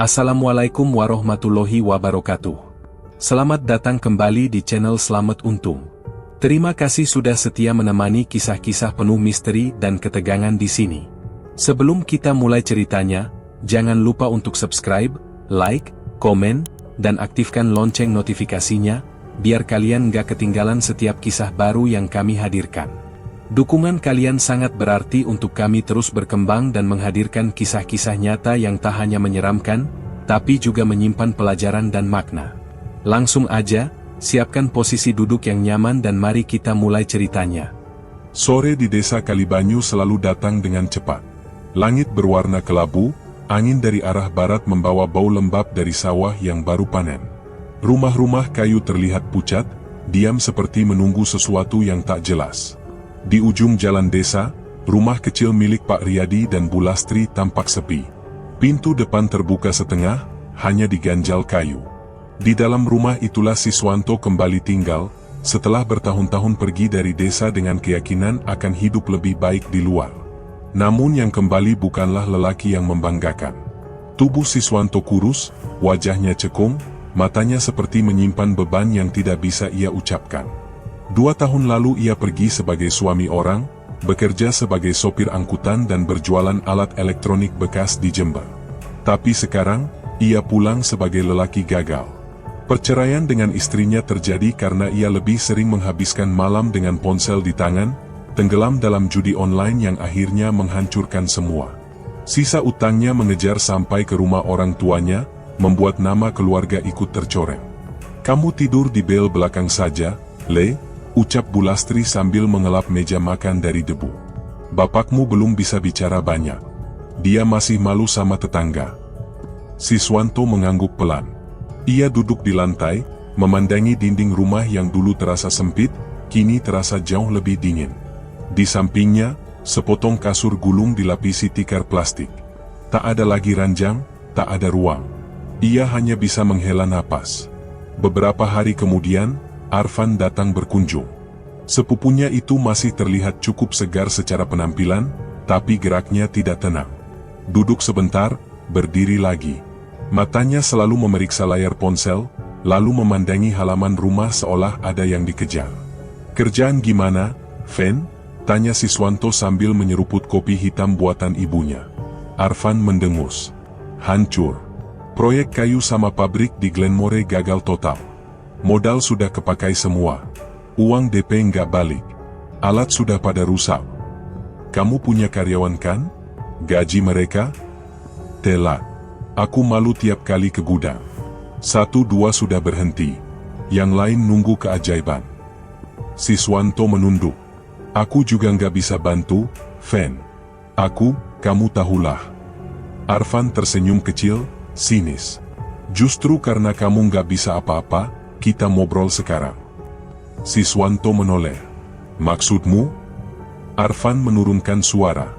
Assalamualaikum warahmatullahi wabarakatuh. Selamat datang kembali di channel Selamat Untung. Terima kasih sudah setia menemani kisah-kisah penuh misteri dan ketegangan di sini. Sebelum kita mulai ceritanya, jangan lupa untuk subscribe, like, komen, dan aktifkan lonceng notifikasinya, biar kalian gak ketinggalan setiap kisah baru yang kami hadirkan. Dukungan kalian sangat berarti untuk kami terus berkembang dan menghadirkan kisah-kisah nyata yang tak hanya menyeramkan, tapi juga menyimpan pelajaran dan makna. Langsung aja, siapkan posisi duduk yang nyaman dan mari kita mulai ceritanya. Sore di desa Kalibanyu selalu datang dengan cepat. Langit berwarna kelabu, angin dari arah barat membawa bau lembab dari sawah yang baru panen. Rumah-rumah kayu terlihat pucat, diam seperti menunggu sesuatu yang tak jelas. Di ujung jalan desa, rumah kecil milik Pak Riyadi dan Bu Lastri tampak sepi. Pintu depan terbuka setengah, hanya diganjal kayu. Di dalam rumah itulah Siswanto kembali tinggal, setelah bertahun-tahun pergi dari desa dengan keyakinan akan hidup lebih baik di luar. Namun yang kembali bukanlah lelaki yang membanggakan. Tubuh Siswanto kurus, wajahnya cekung, matanya seperti menyimpan beban yang tidak bisa ia ucapkan. 2 tahun lalu ia pergi sebagai suami orang, bekerja sebagai sopir angkutan dan berjualan alat elektronik bekas di Jember. Tapi sekarang, ia pulang sebagai lelaki gagal. Perceraian dengan istrinya terjadi karena ia lebih sering menghabiskan malam dengan ponsel di tangan, tenggelam dalam judi online yang akhirnya menghancurkan semua. Sisa utangnya mengejar sampai ke rumah orang tuanya, membuat nama keluarga ikut tercoreng. "Kamu tidur di bel belakang saja, Le," ucap Bu Lastri sambil mengelap meja makan dari debu. "Bapakmu belum bisa bicara banyak. Dia masih malu sama tetangga." Siswanto mengangguk pelan. Ia duduk di lantai, memandangi dinding rumah yang dulu terasa sempit, kini terasa jauh lebih dingin. Di sampingnya, sepotong kasur gulung dilapisi tikar plastik. Tak ada lagi ranjang, tak ada ruang. Ia hanya bisa menghela napas. Beberapa hari kemudian, Arfan datang berkunjung. Sepupunya itu masih terlihat cukup segar secara penampilan, tapi geraknya tidak tenang. Duduk sebentar, berdiri lagi. Matanya selalu memeriksa layar ponsel, lalu memandangi halaman rumah seolah ada yang dikejar. "Kerjaan gimana, Fen?" tanya Siswanto sambil menyeruput kopi hitam buatan ibunya. Arfan mendengus. "Hancur. Proyek kayu sama pabrik di Glenmore gagal total. Modal sudah kepakai semua. Uang DP nggak balik. Alat sudah pada rusak. Kamu punya karyawan kan? Gaji mereka? Telat. Aku malu tiap kali ke gudang. 1-2 sudah berhenti. Yang lain nunggu keajaiban." Siswanto menunduk. "Aku juga nggak bisa bantu, Fen. Kamu tahulah." Arfan tersenyum kecil, sinis. "Justru karena kamu nggak bisa apa-apa, kita ngobrol sekarang." Siswanto menoleh. "Maksudmu?" Arfan menurunkan suara.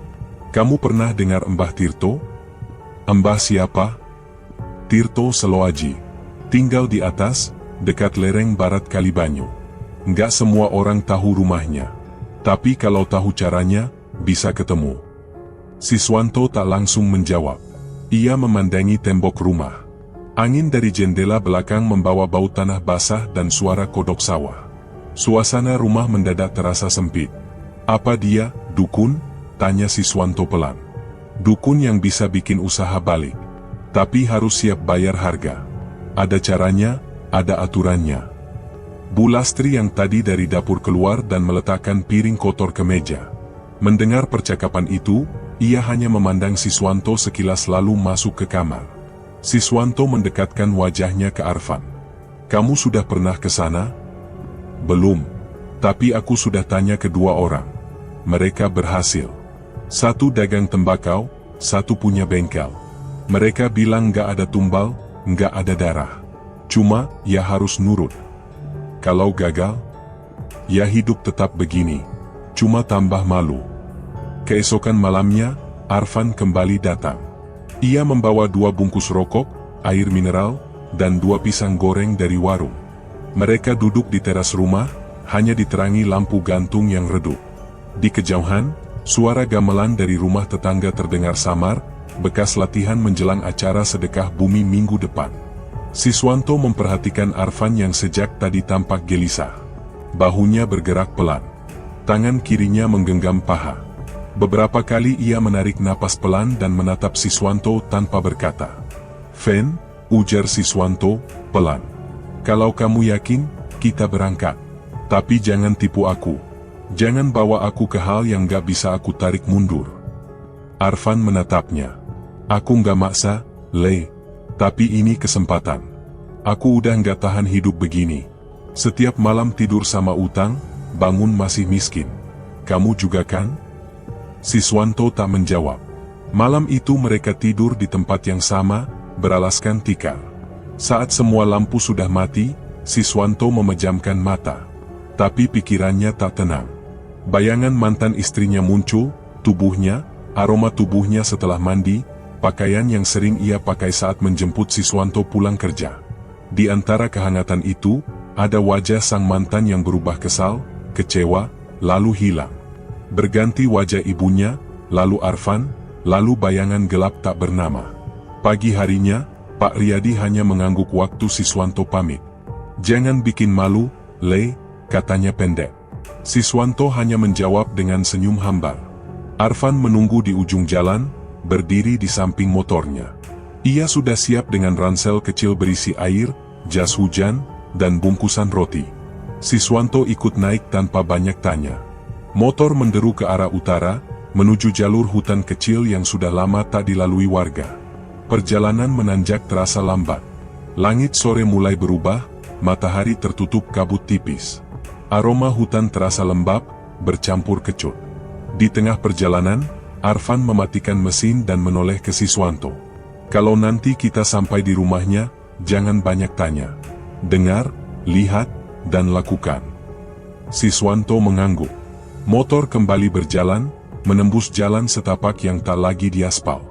"Kamu pernah dengar Mbah Tirto?" "Mbah siapa?" "Tirto Seloaji. Tinggal di atas, dekat lereng barat Kalibanyu. Nggak semua orang tahu rumahnya. Tapi kalau tahu caranya, bisa ketemu." Siswanto tak langsung menjawab. Ia memandangi tembok rumah. Angin dari jendela belakang membawa bau tanah basah dan suara kodok sawah. Suasana rumah mendadak terasa sempit. "Apa dia, dukun?" tanya Siswanto pelan. "Dukun yang bisa bikin usaha balik. Tapi harus siap bayar harga. Ada caranya, ada aturannya." Bu Lastri yang tadi dari dapur keluar dan meletakkan piring kotor ke meja. Mendengar percakapan itu, ia hanya memandang Siswanto sekilas lalu masuk ke kamar. Siswanto mendekatkan wajahnya ke Arfan. "Kamu sudah pernah ke sana?" "Belum. Tapi aku sudah tanya kedua orang. Mereka berhasil. Satu dagang tembakau, satu punya bengkel. Mereka bilang nggak ada tumbal, nggak ada darah. Cuma, ya harus nurut. Kalau gagal, ya hidup tetap begini. Cuma tambah malu." Keesokan malamnya, Arfan kembali datang. Ia membawa 2 bungkus rokok, air mineral, dan 2 pisang goreng dari warung. Mereka duduk di teras rumah, hanya diterangi lampu gantung yang redup. Di kejauhan, suara gamelan dari rumah tetangga terdengar samar, bekas latihan menjelang acara sedekah bumi minggu depan. Siswanto memperhatikan Arfan yang sejak tadi tampak gelisah. Bahunya bergerak pelan. Tangan kirinya menggenggam paha. Beberapa kali ia menarik napas pelan dan menatap Siswanto tanpa berkata. "Fen," ujar Siswanto, pelan. "Kalau kamu yakin, kita berangkat. Tapi jangan tipu aku. Jangan bawa aku ke hal yang gak bisa aku tarik mundur." Arfan menatapnya. "Aku gak maksa, Le. Tapi ini kesempatan. Aku udah gak tahan hidup begini. Setiap malam tidur sama utang, bangun masih miskin. Kamu juga kan?" Siswanto tak menjawab. Malam itu mereka tidur di tempat yang sama, beralaskan tikar. Saat semua lampu sudah mati, Siswanto memejamkan mata. Tapi pikirannya tak tenang. Bayangan mantan istrinya muncul, tubuhnya, aroma tubuhnya setelah mandi, pakaian yang sering ia pakai saat menjemput Siswanto pulang kerja. Di antara kehangatan itu, ada wajah sang mantan yang berubah kesal, kecewa, lalu hilang. Berganti wajah ibunya, lalu Arfan, lalu bayangan gelap tak bernama. Pagi harinya, Pak Riyadi hanya mengangguk waktu Siswanto pamit. "Jangan bikin malu, Le," katanya pendek. Siswanto hanya menjawab dengan senyum hambar. Arfan menunggu di ujung jalan, berdiri di samping motornya. Ia sudah siap dengan ransel kecil berisi air, jas hujan, dan bungkusan roti. Siswanto ikut naik tanpa banyak tanya. Motor menderu ke arah utara, menuju jalur hutan kecil yang sudah lama tak dilalui warga. Perjalanan menanjak terasa lambat. Langit sore mulai berubah, matahari tertutup kabut tipis. Aroma hutan terasa lembab, bercampur kecut. Di tengah perjalanan, Arfan mematikan mesin dan menoleh ke Siswanto. "Kalau nanti kita sampai di rumahnya, jangan banyak tanya. Dengar, lihat, dan lakukan." Siswanto mengangguk. Motor kembali berjalan, menembus jalan setapak yang tak lagi diaspal.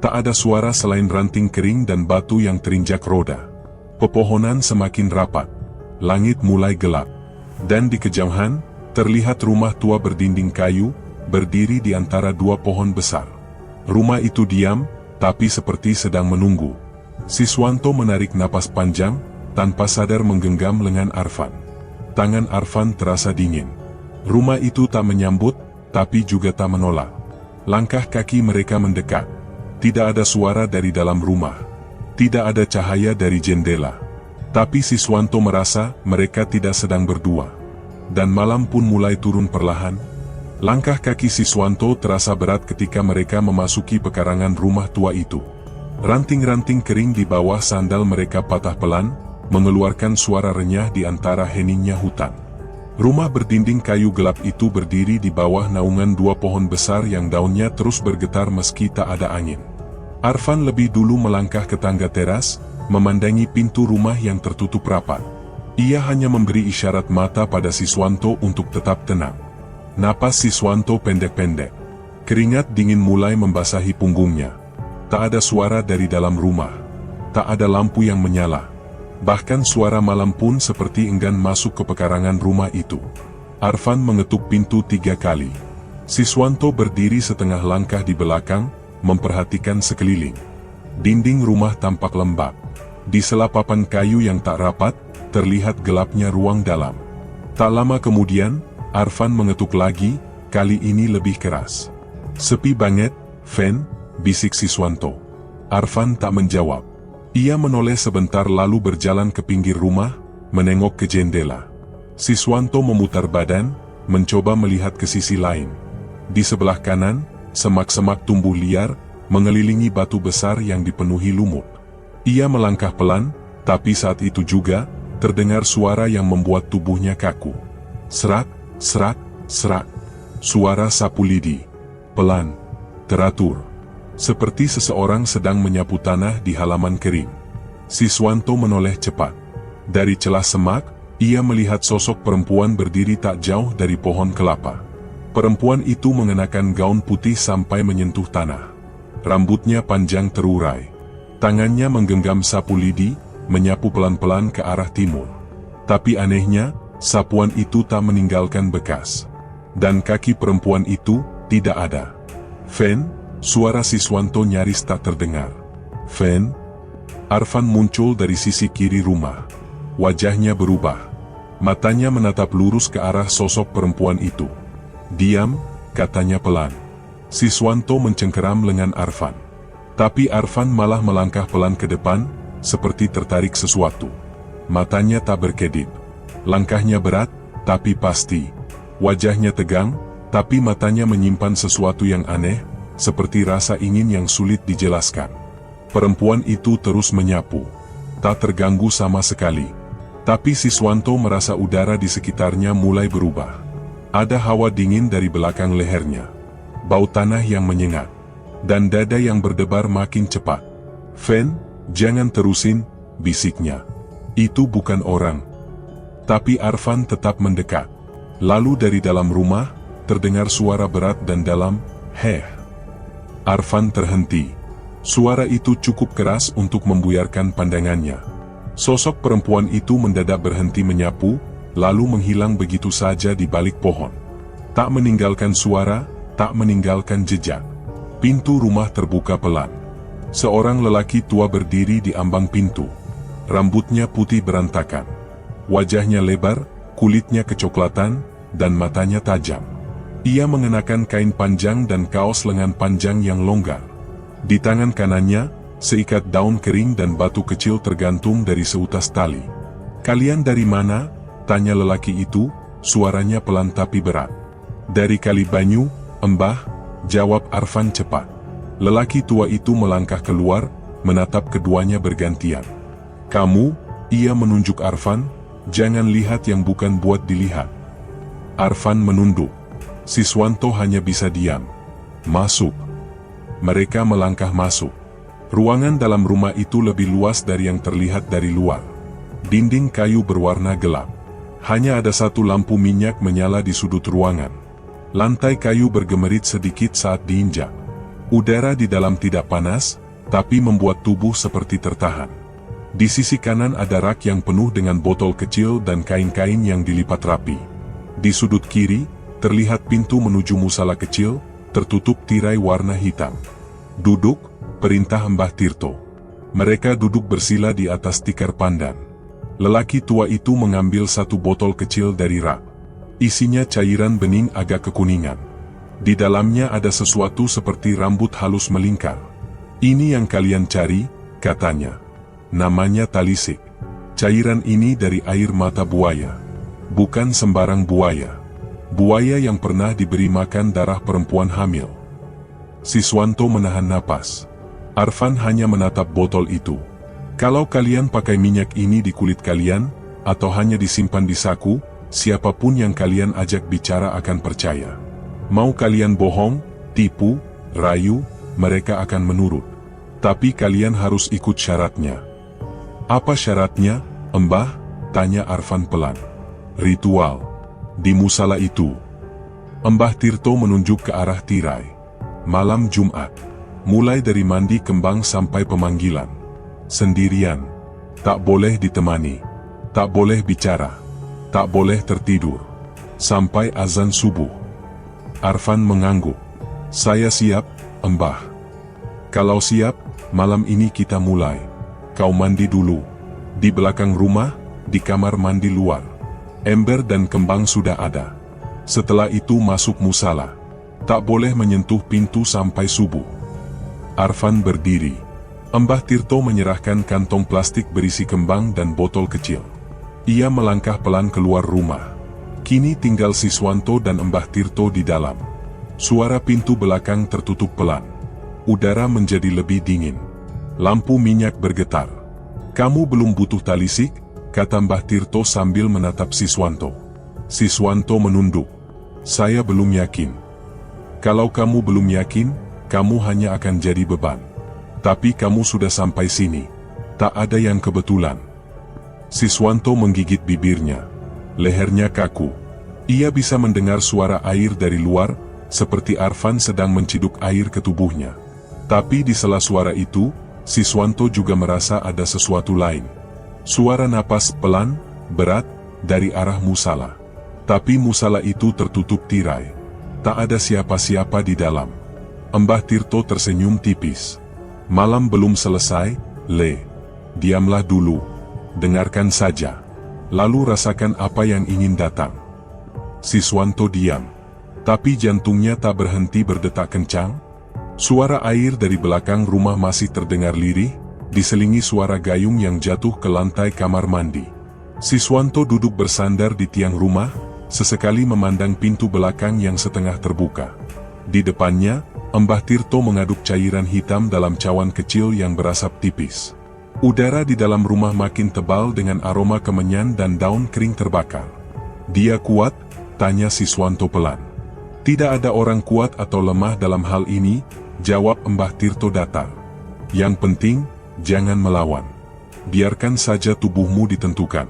Tak ada suara selain ranting kering dan batu yang terinjak roda. Pepohonan semakin rapat. Langit mulai gelap. Dan di kejauhan, terlihat rumah tua berdinding kayu, berdiri di antara dua pohon besar. Rumah itu diam, tapi seperti sedang menunggu. Siswanto menarik napas panjang, tanpa sadar menggenggam lengan Arfan. Tangan Arfan terasa dingin. Rumah itu tak menyambut, tapi juga tak menolak. Langkah kaki mereka mendekat. Tidak ada suara dari dalam rumah. Tidak ada cahaya dari jendela. Tapi Siswanto merasa mereka tidak sedang berdua. Dan malam pun mulai turun perlahan. Langkah kaki Siswanto terasa berat ketika mereka memasuki pekarangan rumah tua itu. Ranting-ranting kering di bawah sandal mereka patah pelan, mengeluarkan suara renyah di antara heningnya hutan. Rumah berdinding kayu gelap itu berdiri di bawah naungan dua pohon besar yang daunnya terus bergetar meski tak ada angin. Arfan lebih dulu melangkah ke tangga teras, memandangi pintu rumah yang tertutup rapat. Ia hanya memberi isyarat mata pada Siswanto untuk tetap tenang. Napas Siswanto pendek-pendek. Keringat dingin mulai membasahi punggungnya. Tak ada suara dari dalam rumah. Tak ada lampu yang menyala. Bahkan suara malam pun seperti enggan masuk ke pekarangan rumah itu. Arfan mengetuk pintu 3 kali. Siswanto berdiri setengah langkah di belakang, memperhatikan sekeliling. Dinding rumah tampak lembab. Di sela papan kayu yang tak rapat, terlihat gelapnya ruang dalam. Tak lama kemudian, Arfan mengetuk lagi, kali ini lebih keras. "Sepi banget, Fen," bisik Siswanto. Arfan tak menjawab. Ia menoleh sebentar lalu berjalan ke pinggir rumah, menengok ke jendela. Siswanto memutar badan, mencoba melihat ke sisi lain. Di sebelah kanan, semak-semak tumbuh liar, mengelilingi batu besar yang dipenuhi lumut. Ia melangkah pelan, tapi saat itu juga, terdengar suara yang membuat tubuhnya kaku. Serak, serak, serak. Suara sapu lidi. Pelan, teratur. Seperti seseorang sedang menyapu tanah di halaman kering. Siswanto menoleh cepat. Dari celah semak, ia melihat sosok perempuan berdiri tak jauh dari pohon kelapa. Perempuan itu mengenakan gaun putih sampai menyentuh tanah. Rambutnya panjang terurai. Tangannya menggenggam sapu lidi, menyapu pelan-pelan ke arah timur. Tapi anehnya, sapuan itu tak meninggalkan bekas. Dan kaki perempuan itu tidak ada. "Fen," Suara Siswanto nyaris tak terdengar. "Fen?" Arfan muncul dari sisi kiri rumah. Wajahnya berubah. Matanya menatap lurus ke arah sosok perempuan itu. "Diam," katanya pelan. Siswanto mencengkeram lengan Arfan. Tapi Arfan malah melangkah pelan ke depan, seperti tertarik sesuatu. Matanya tak berkedip. Langkahnya berat, tapi pasti. Wajahnya tegang, tapi matanya menyimpan sesuatu yang aneh, seperti rasa ingin yang sulit dijelaskan. Perempuan itu terus menyapu. Tak terganggu sama sekali. Tapi Siswanto merasa udara di sekitarnya mulai berubah. Ada hawa dingin dari belakang lehernya. Bau tanah yang menyengat. Dan dada yang berdebar makin cepat. "Fen, jangan terusin," bisiknya. "Itu bukan orang." Tapi Arfan tetap mendekat. Lalu dari dalam rumah, terdengar suara berat dan dalam, "Heh." Arfan terhenti. Suara itu cukup keras untuk membuyarkan pandangannya. Sosok perempuan itu mendadak berhenti menyapu, lalu menghilang begitu saja di balik pohon. Tak meninggalkan suara, tak meninggalkan jejak. Pintu rumah terbuka pelan. Seorang lelaki tua berdiri di ambang pintu. Rambutnya putih berantakan. Wajahnya lebar, kulitnya kecoklatan, dan matanya tajam. Ia mengenakan kain panjang dan kaos lengan panjang yang longgar. Di tangan kanannya, seikat daun kering dan batu kecil tergantung dari seutas tali. "Kalian dari mana?" tanya lelaki itu, suaranya pelan tapi berat. "Dari Kalibanyu, Mbah," jawab Arfan cepat. Lelaki tua itu melangkah keluar, menatap keduanya bergantian. "Kamu," ia menunjuk Arfan, "jangan lihat yang bukan buat dilihat." Arfan menunduk. Siswanto hanya bisa diam. "Masuk." Mereka melangkah masuk. Ruangan dalam rumah itu lebih luas dari yang terlihat dari luar. Dinding kayu berwarna gelap. Hanya ada satu lampu minyak menyala di sudut ruangan. Lantai kayu bergemerit sedikit saat diinjak. Udara di dalam tidak panas, tapi membuat tubuh seperti tertahan. Di sisi kanan ada rak yang penuh dengan botol kecil dan kain-kain yang dilipat rapi. Di sudut kiri, terlihat pintu menuju musala kecil, tertutup tirai warna hitam. "Duduk," perintah Mbah Tirto. Mereka duduk bersila di atas tikar pandan. Lelaki tua itu mengambil satu botol kecil dari rak. Isinya cairan bening agak kekuningan. Di dalamnya ada sesuatu seperti rambut halus melingkar. "Ini yang kalian cari," katanya. "Namanya talisik. Cairan ini dari air mata buaya. Bukan sembarang buaya. Buaya yang pernah diberi makan darah perempuan hamil." Siswanto menahan napas. Arfan hanya menatap botol itu. "Kalau kalian pakai minyak ini di kulit kalian, atau hanya disimpan di saku, siapapun yang kalian ajak bicara akan percaya. Mau kalian bohong, tipu, rayu, mereka akan menurut. Tapi kalian harus ikut syaratnya." "Apa syaratnya, Mbah?" tanya Arfan pelan. "Ritual. Di musala itu." Mbah Tirto menunjuk ke arah tirai. "Malam Jumat. Mulai dari mandi kembang sampai pemanggilan. Sendirian. Tak boleh ditemani. Tak boleh bicara. Tak boleh tertidur. Sampai azan subuh." Arfan mengangguk. "Saya siap, Mbah." "Kalau siap, malam ini kita mulai. Kau mandi dulu. Di belakang rumah, di kamar mandi luar. Ember dan kembang sudah ada. Setelah itu masuk musala. Tak boleh menyentuh pintu sampai subuh." Arfan berdiri. Mbah Tirto menyerahkan kantong plastik berisi kembang dan botol kecil. Ia melangkah pelan keluar rumah. Kini tinggal Siswanto dan Mbah Tirto di dalam. Suara pintu belakang tertutup pelan. Udara menjadi lebih dingin. Lampu minyak bergetar. "Kamu belum butuh talisik?" kata Mbah Tirto sambil menatap Siswanto. Siswanto menunduk. "Saya belum yakin." "Kalau kamu belum yakin, kamu hanya akan jadi beban. Tapi kamu sudah sampai sini. Tak ada yang kebetulan." Siswanto menggigit bibirnya. Lehernya kaku. Ia bisa mendengar suara air dari luar, seperti Arfan sedang menciduk air ke tubuhnya. Tapi di sela suara itu, Siswanto juga merasa ada sesuatu lain. Suara napas pelan, berat, dari arah musala. Tapi musala itu tertutup tirai. Tak ada siapa-siapa di dalam. Mbah Tirto tersenyum tipis. Malam belum selesai, Le. Diamlah dulu. Dengarkan saja. Lalu rasakan apa yang ingin datang. Siswanto diam. Tapi jantungnya tak berhenti berdetak kencang. Suara air dari belakang rumah masih terdengar lirih, diselingi suara gayung yang jatuh ke lantai kamar mandi. Siswanto duduk bersandar di tiang rumah, sesekali memandang pintu belakang yang setengah terbuka. Di depannya, Mbah Tirto mengaduk cairan hitam dalam cawan kecil yang berasap tipis. Udara di dalam rumah makin tebal dengan aroma kemenyan dan daun kering terbakar. Dia kuat? Tanya Siswanto pelan. Tidak ada orang kuat atau lemah dalam hal ini, jawab Mbah Tirto datar. Yang penting, jangan melawan. Biarkan saja tubuhmu ditentukan.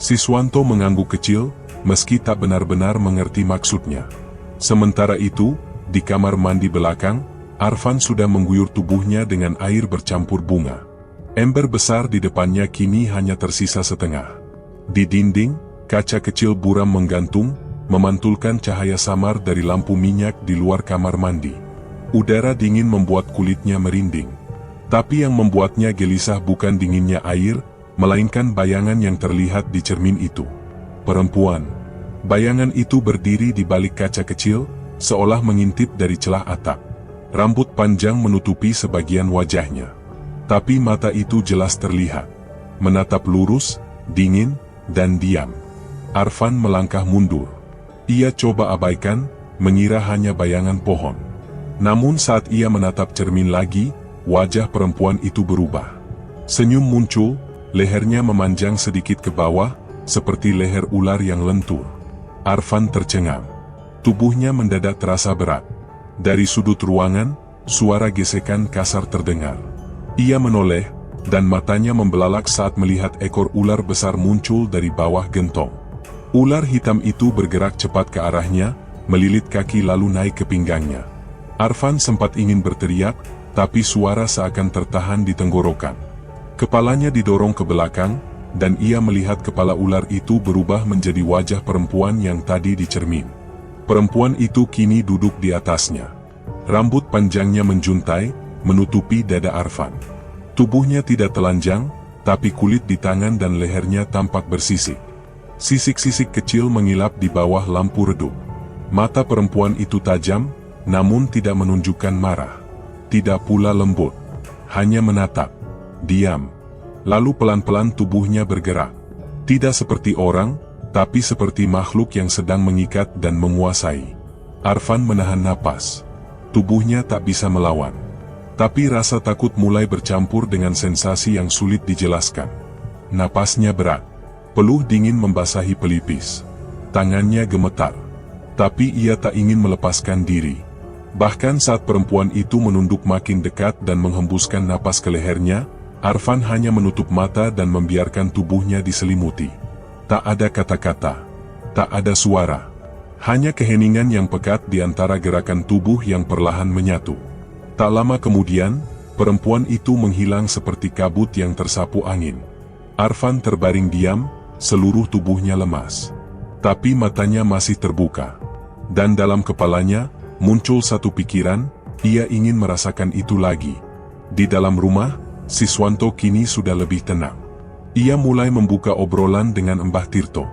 Siswanto mengangguk kecil, meski tak benar-benar mengerti maksudnya. Sementara itu, di kamar mandi belakang, Arfan sudah mengguyur tubuhnya dengan air bercampur bunga. Ember besar di depannya kini hanya tersisa setengah. Di dinding, kaca kecil buram menggantung, memantulkan cahaya samar dari lampu minyak di luar kamar mandi. Udara dingin membuat kulitnya merinding. Tapi yang membuatnya gelisah bukan dinginnya air, melainkan bayangan yang terlihat di cermin itu. Perempuan. Bayangan itu berdiri di balik kaca kecil, seolah mengintip dari celah atap. Rambut panjang menutupi sebagian wajahnya. Tapi mata itu jelas terlihat. Menatap lurus, dingin, dan diam. Arfan melangkah mundur. Ia coba abaikan, mengira hanya bayangan pohon. Namun saat ia menatap cermin lagi, wajah perempuan itu berubah. Senyum muncul, lehernya memanjang sedikit ke bawah, seperti leher ular yang lentur. Arfan tercengang. Tubuhnya mendadak terasa berat. Dari sudut ruangan, suara gesekan kasar terdengar. Ia menoleh, dan matanya membelalak saat melihat ekor ular besar muncul dari bawah gentong. Ular hitam itu bergerak cepat ke arahnya, melilit kaki lalu naik ke pinggangnya. Arfan sempat ingin berteriak, tapi suara seakan tertahan di tenggorokan. Kepalanya didorong ke belakang, dan ia melihat kepala ular itu berubah menjadi wajah perempuan yang tadi di cermin. Perempuan itu kini duduk di atasnya. Rambut panjangnya menjuntai, menutupi dada Arfan. Tubuhnya tidak telanjang, tapi kulit di tangan dan lehernya tampak bersisik. Sisik-sisik kecil mengilap di bawah lampu redup. Mata perempuan itu tajam, namun tidak menunjukkan marah. Tidak pula lembut. Hanya menatap. Diam. Lalu pelan-pelan tubuhnya bergerak. Tidak seperti orang, tapi seperti makhluk yang sedang mengikat dan menguasai. Arfan menahan napas. Tubuhnya tak bisa melawan. Tapi rasa takut mulai bercampur dengan sensasi yang sulit dijelaskan. Napasnya berat. Peluh dingin membasahi pelipis. Tangannya gemetar. Tapi ia tak ingin melepaskan diri. Bahkan saat perempuan itu menunduk makin dekat dan menghembuskan napas ke lehernya, Arfan hanya menutup mata dan membiarkan tubuhnya diselimuti. Tak ada kata-kata. Tak ada suara. Hanya keheningan yang pekat di antara gerakan tubuh yang perlahan menyatu. Tak lama kemudian, perempuan itu menghilang seperti kabut yang tersapu angin. Arfan terbaring diam, seluruh tubuhnya lemas. Tapi matanya masih terbuka. Dan dalam kepalanya, muncul satu pikiran, ia ingin merasakan itu lagi. Di dalam rumah, Siswanto kini sudah lebih tenang. Ia mulai membuka obrolan dengan Mbah Tirto.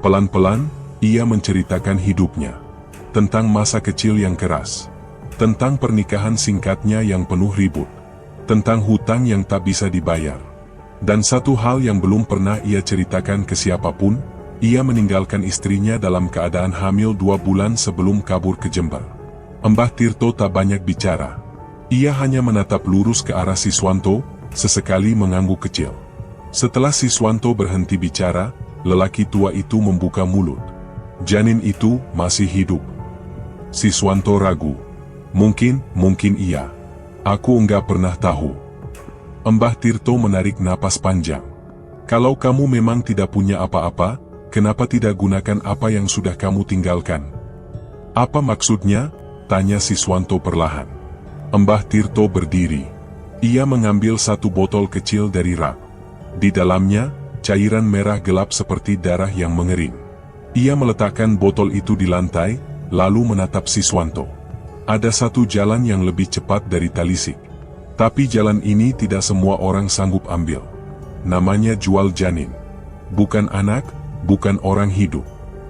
Pelan-pelan, ia menceritakan hidupnya. Tentang masa kecil yang keras. Tentang pernikahan singkatnya yang penuh ribut. Tentang hutang yang tak bisa dibayar. Dan satu hal yang belum pernah ia ceritakan ke siapapun, ia meninggalkan istrinya dalam keadaan hamil 2 bulan sebelum kabur ke Jember. Mbah Tirto tak banyak bicara. Ia hanya menatap lurus ke arah Siswanto, sesekali mengangguk kecil. Setelah Siswanto berhenti bicara, lelaki tua itu membuka mulut. Janin itu masih hidup. Siswanto ragu. Mungkin iya. Aku enggak pernah tahu. Mbah Tirto menarik napas panjang. Kalau kamu memang tidak punya apa-apa, kenapa tidak gunakan apa yang sudah kamu tinggalkan? Apa maksudnya? Tanya Siswanto perlahan. Mbah Tirto berdiri. Ia mengambil satu botol kecil dari rak. Di dalamnya, cairan merah gelap seperti darah yang mengering. Ia meletakkan botol itu di lantai, lalu menatap Siswanto. Ada satu jalan yang lebih cepat dari Talisik. Tapi jalan ini tidak semua orang sanggup ambil. Namanya jual janin. Bukan anak, bukan orang hidup.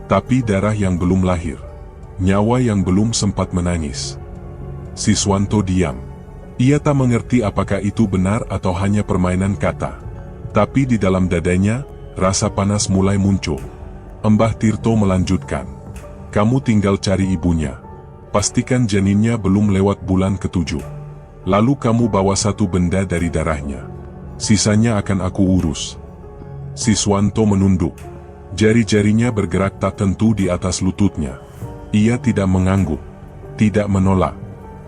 Tapi darah yang belum lahir. Nyawa yang belum sempat menangis. Siswanto diam. Ia tak mengerti apakah itu benar atau hanya permainan kata. Tapi di dalam dadanya, rasa panas mulai muncul. Mbah Tirto melanjutkan. Kamu tinggal cari ibunya. Pastikan janinnya belum lewat bulan ke-7. Lalu kamu bawa satu benda dari darahnya. Sisanya akan aku urus. Siswanto menunduk. Jari-jarinya bergerak tak tentu di atas lututnya. Ia tidak mengangguk, tidak menolak,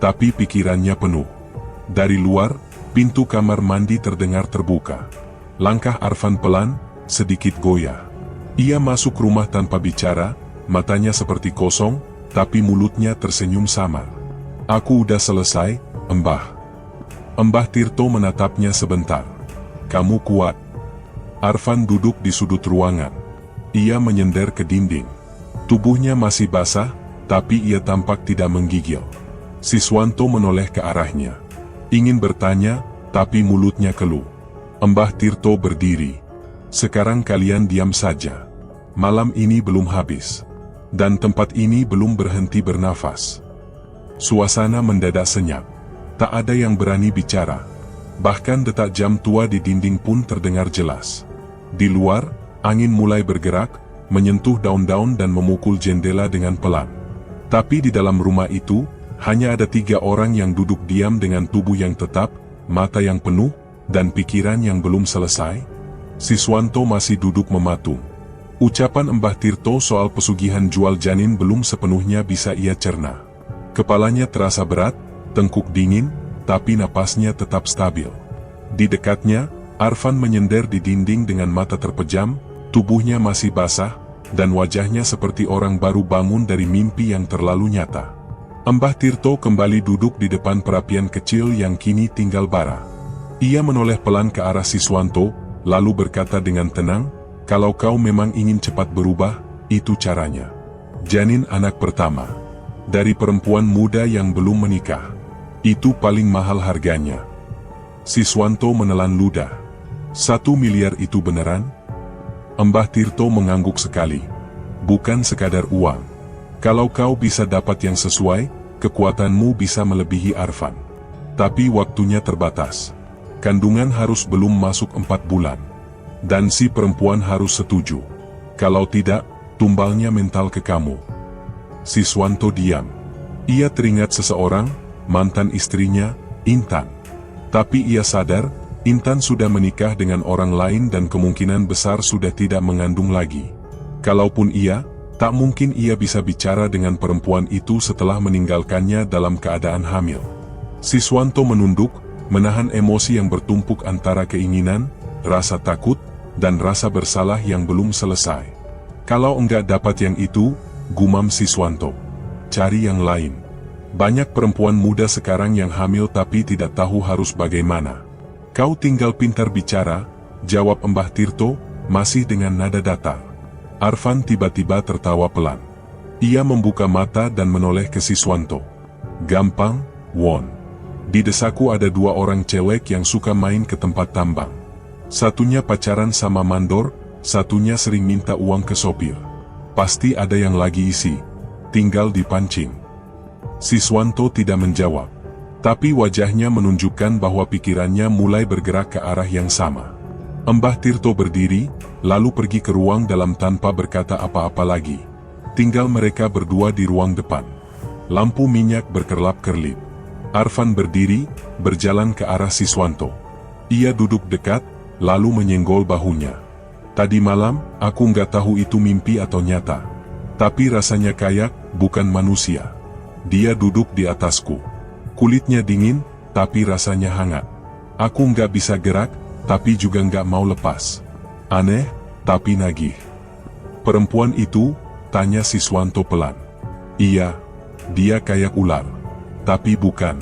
tapi pikirannya penuh. Dari luar, pintu kamar mandi terdengar terbuka. Langkah Arfan pelan, sedikit goyah. Ia masuk rumah tanpa bicara, matanya seperti kosong, tapi mulutnya tersenyum samar. Aku udah selesai, Mbah. Mbah Tirto menatapnya sebentar. Kamu kuat. Arfan duduk di sudut ruangan. Ia menyender ke dinding. Tubuhnya masih basah, tapi ia tampak tidak menggigil. Siswanto menoleh ke arahnya. Ingin bertanya, tapi mulutnya keluh. Mbah Tirto berdiri. Sekarang kalian diam saja. Malam ini belum habis. Dan tempat ini belum berhenti bernafas. Suasana mendadak senyap. Tak ada yang berani bicara. Bahkan detak jam tua di dinding pun terdengar jelas. Di luar, angin mulai bergerak, menyentuh daun-daun dan memukul jendela dengan pelan. Tapi di dalam rumah itu, hanya ada 3 orang yang duduk diam dengan tubuh yang tetap, mata yang penuh, dan pikiran yang belum selesai. Siswanto masih duduk mematung. Ucapan Mbah Tirto soal pesugihan jual janin belum sepenuhnya bisa ia cerna. Kepalanya terasa berat, tengkuk dingin, tapi napasnya tetap stabil. Di dekatnya, Arfan menyender di dinding dengan mata terpejam, tubuhnya masih basah, dan wajahnya seperti orang baru bangun dari mimpi yang terlalu nyata. Mbah Tirto kembali duduk di depan perapian kecil yang kini tinggal bara. Ia menoleh pelan ke arah Siswanto, lalu berkata dengan tenang, kalau kau memang ingin cepat berubah, itu caranya. Janin anak pertama. Dari perempuan muda yang belum menikah. Itu paling mahal harganya. Siswanto menelan ludah. 1 miliar itu beneran? Mbah Tirto mengangguk sekali. Bukan sekadar uang. Kalau kau bisa dapat yang sesuai, kekuatanmu bisa melebihi Arfan. Tapi waktunya terbatas. Kandungan harus belum masuk 4 bulan. Dan si perempuan harus setuju. Kalau tidak, tumbalnya mental ke kamu. Siswanto diam. Ia teringat seseorang, mantan istrinya, Intan. Tapi ia sadar, Intan sudah menikah dengan orang lain dan kemungkinan besar sudah tidak mengandung lagi. Kalaupun iya, tak mungkin ia bisa bicara dengan perempuan itu setelah meninggalkannya dalam keadaan hamil. Siswanto menunduk, menahan emosi yang bertumpuk antara keinginan, rasa takut, dan rasa bersalah yang belum selesai. Kalau enggak dapat yang itu, gumam Siswanto, cari yang lain. Banyak perempuan muda sekarang yang hamil tapi tidak tahu harus bagaimana. Kau tinggal pintar bicara, jawab Mbah Tirto, masih dengan nada datar. Arfan tiba-tiba tertawa pelan. Ia membuka mata dan menoleh ke Siswanto. Gampang, Won. Di desaku ada 2 orang cewek yang suka main ke tempat tambang. Satunya pacaran sama mandor, satunya sering minta uang ke sopir. Pasti ada yang lagi isi, tinggal dipancing. Siswanto tidak menjawab, tapi wajahnya menunjukkan bahwa pikirannya mulai bergerak ke arah yang sama. Mbah Tirto berdiri, lalu pergi ke ruang dalam tanpa berkata apa-apa lagi. Tinggal mereka berdua di ruang depan. Lampu minyak berkerlap-kerlip. Arfan berdiri, berjalan ke arah Siswanto. Ia duduk dekat, lalu menyenggol bahunya. Tadi malam, aku nggak tahu itu mimpi atau nyata. Tapi rasanya kayak, bukan manusia. Dia duduk di atasku. Kulitnya dingin, tapi rasanya hangat. Aku nggak bisa gerak, tapi juga nggak mau lepas. Aneh, tapi nagih. Perempuan itu, tanya Siswanto pelan. Iya, dia kayak ular. Tapi bukan.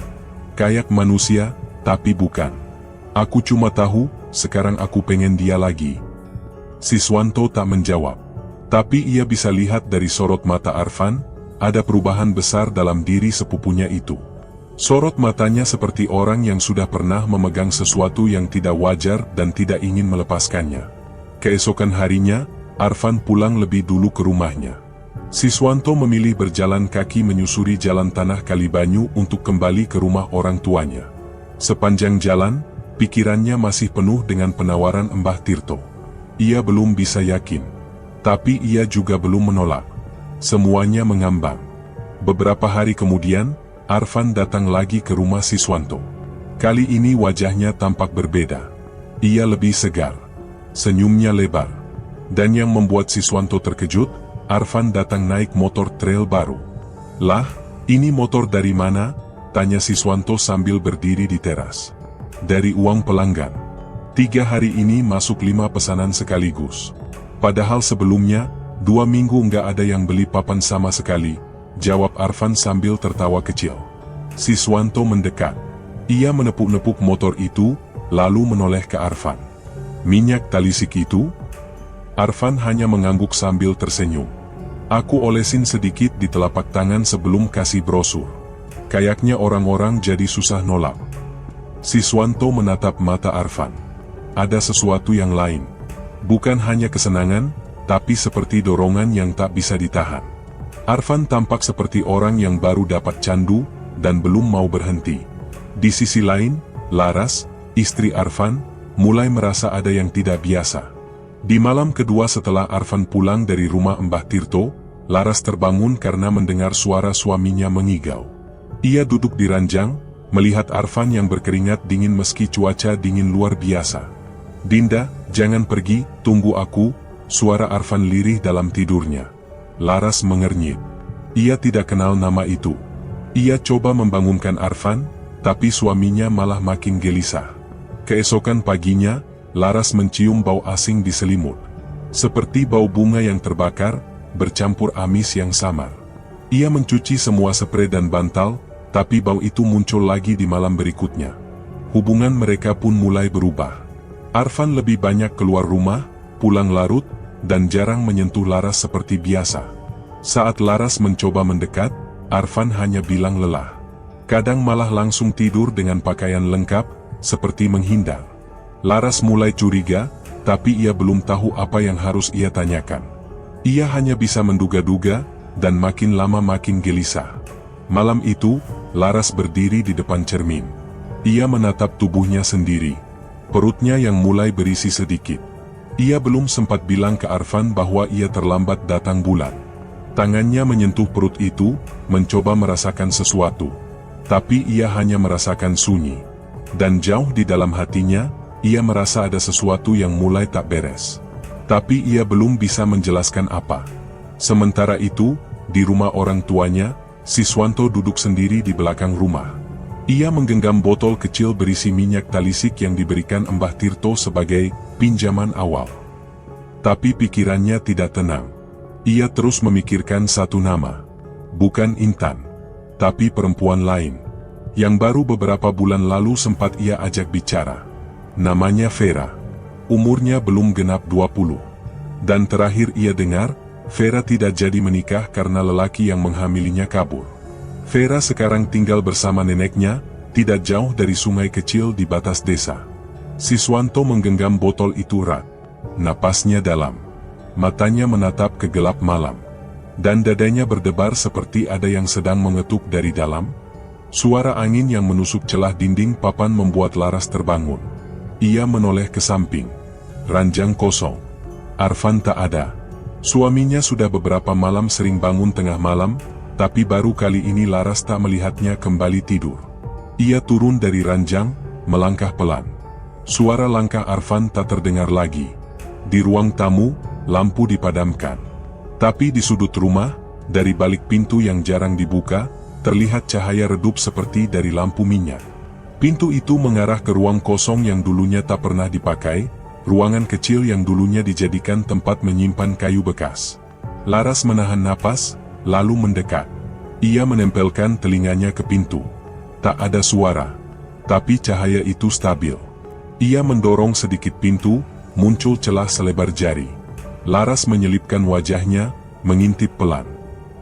Kayak manusia, tapi bukan. Aku cuma tahu, sekarang aku pengen dia lagi. Siswanto tak menjawab. Tapi ia bisa lihat dari sorot mata Arfan, ada perubahan besar dalam diri sepupunya itu. Sorot matanya seperti orang yang sudah pernah memegang sesuatu yang tidak wajar dan tidak ingin melepaskannya. Keesokan harinya, Arfan pulang lebih dulu ke rumahnya. Siswanto memilih berjalan kaki menyusuri jalan tanah Kalibanyu untuk kembali ke rumah orang tuanya. Sepanjang jalan, pikirannya masih penuh dengan penawaran Mbah Tirto. Ia belum bisa yakin, tapi ia juga belum menolak. Semuanya mengambang. Beberapa hari kemudian, Arfan datang lagi ke rumah Siswanto. Kali ini wajahnya tampak berbeda. Ia lebih segar. Senyumnya lebar. Dan yang membuat Siswanto terkejut, Arfan datang naik motor trail baru. "Lah, ini motor dari mana?" tanya Siswanto sambil berdiri di teras. "Dari uang pelanggan. 3 hari ini masuk 5 pesanan sekaligus. Padahal sebelumnya, 2 minggu nggak ada yang beli papan sama sekali," jawab Arfan sambil tertawa kecil. Siswanto mendekat. Ia menepuk-nepuk motor itu, lalu menoleh ke Arfan. "Minyak talisik itu?" Arfan hanya mengangguk sambil tersenyum. "Aku olesin sedikit di telapak tangan sebelum kasih brosur. Kayaknya orang-orang jadi susah nolak." Siswanto menatap mata Arfan. Ada sesuatu yang lain. Bukan hanya kesenangan, tapi seperti dorongan yang tak bisa ditahan. Arfan tampak seperti orang yang baru dapat candu, dan belum mau berhenti. Di sisi lain, Laras, istri Arfan, mulai merasa ada yang tidak biasa. Di malam kedua setelah Arfan pulang dari rumah Mbah Tirto, Laras terbangun karena mendengar suara suaminya mengigau. Ia duduk di ranjang, melihat Arfan yang berkeringat dingin meski cuaca dingin luar biasa. "Dinda, jangan pergi, tunggu aku," suara Arfan lirih dalam tidurnya. Laras mengernyit. Ia tidak kenal nama itu. Ia coba membangunkan Arfan, tapi suaminya malah makin gelisah. Keesokan paginya, Laras mencium bau asing di selimut. Seperti bau bunga yang terbakar, bercampur amis yang samar. Ia mencuci semua spray dan bantal, tapi bau itu muncul lagi di malam berikutnya. Hubungan mereka pun mulai berubah. Arfan lebih banyak keluar rumah, pulang larut, dan jarang menyentuh Laras seperti biasa. Saat Laras mencoba mendekat, Arfan hanya bilang lelah. Kadang malah langsung tidur dengan pakaian lengkap, seperti menghindar. Laras mulai curiga, tapi ia belum tahu apa yang harus ia tanyakan. Ia hanya bisa menduga-duga, dan makin lama makin gelisah. Malam itu, Laras berdiri di depan cermin. Ia menatap tubuhnya sendiri. Perutnya yang mulai berisi sedikit. Ia belum sempat bilang ke Arfan bahwa ia terlambat datang bulan. Tangannya menyentuh perut itu, mencoba merasakan sesuatu. Tapi ia hanya merasakan sunyi. Dan jauh di dalam hatinya, ia merasa ada sesuatu yang mulai tak beres. Tapi ia belum bisa menjelaskan apa. Sementara itu, di rumah orang tuanya, Siswanto duduk sendiri di belakang rumah. Ia menggenggam botol kecil berisi minyak talisik yang diberikan Mbah Tirto sebagai pinjaman awal. Tapi pikirannya tidak tenang. Ia terus memikirkan satu nama. Bukan Intan, tapi perempuan lain, yang baru beberapa bulan lalu sempat ia ajak bicara. Namanya Vera. Umurnya belum genap 20. Dan terakhir ia dengar, Vera tidak jadi menikah karena lelaki yang menghamilinya kabur. Vera sekarang tinggal bersama neneknya, tidak jauh dari sungai kecil di batas desa. Siswanto menggenggam botol itu erat. Napasnya dalam. Matanya menatap ke gelap malam. Dan dadanya berdebar seperti ada yang sedang mengetuk dari dalam. Suara angin yang menusuk celah dinding papan membuat Laras terbangun. Ia menoleh ke samping. Ranjang kosong. Arfan tak ada. Suaminya sudah beberapa malam sering bangun tengah malam, tapi baru kali ini Laras tak melihatnya kembali tidur. Ia turun dari ranjang, melangkah pelan. Suara langkah Arfan tak terdengar lagi. Di ruang tamu, lampu dipadamkan. Tapi di sudut rumah, dari balik pintu yang jarang dibuka, terlihat cahaya redup seperti dari lampu minyak. Pintu itu mengarah ke ruang kosong yang dulunya tak pernah dipakai, ruangan kecil yang dulunya dijadikan tempat menyimpan kayu bekas. Laras menahan napas, lalu mendekat. Ia menempelkan telinganya ke pintu. Tak ada suara, tapi cahaya itu stabil. Ia mendorong sedikit pintu, muncul celah selebar jari. Laras menyelipkan wajahnya, mengintip pelan.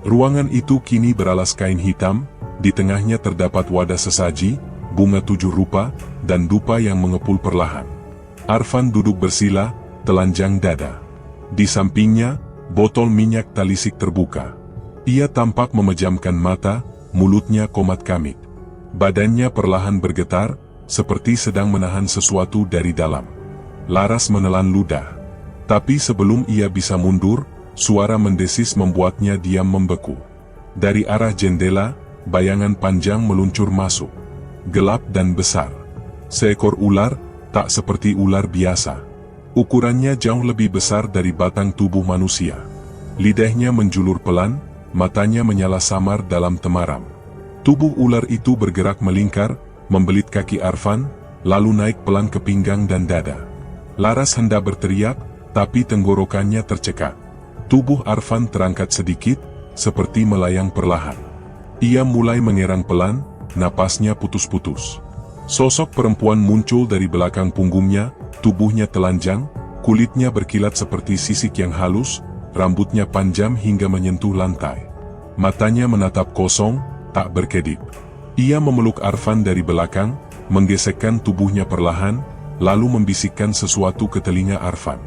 Ruangan itu kini beralas kain hitam, di tengahnya terdapat wadah sesaji, bunga 7 rupa, dan dupa yang mengepul perlahan. Arfan duduk bersila, telanjang dada. Di sampingnya, botol minyak talisik terbuka. Ia tampak memejamkan mata, mulutnya komat kamit. Badannya perlahan bergetar, seperti sedang menahan sesuatu dari dalam. Laras menelan ludah. Tapi sebelum ia bisa mundur, suara mendesis membuatnya diam membeku. Dari arah jendela, bayangan panjang meluncur masuk. Gelap dan besar. Seekor ular, tak seperti ular biasa. Ukurannya jauh lebih besar dari batang tubuh manusia. Lidahnya menjulur pelan, matanya menyala samar dalam temaram. Tubuh ular itu bergerak melingkar, membelit kaki Arfan, lalu naik pelan ke pinggang dan dada. Laras hendak berteriak, tapi tenggorokannya tercekat. Tubuh Arfan terangkat sedikit, seperti melayang perlahan. Ia mulai mengerang pelan, napasnya putus-putus. Sosok perempuan muncul dari belakang punggungnya, tubuhnya telanjang, kulitnya berkilat seperti sisik yang halus, rambutnya panjang hingga menyentuh lantai. Matanya menatap kosong, tak berkedip. Ia memeluk Arfan dari belakang, menggesekkan tubuhnya perlahan, lalu membisikkan sesuatu ke telinga Arfan.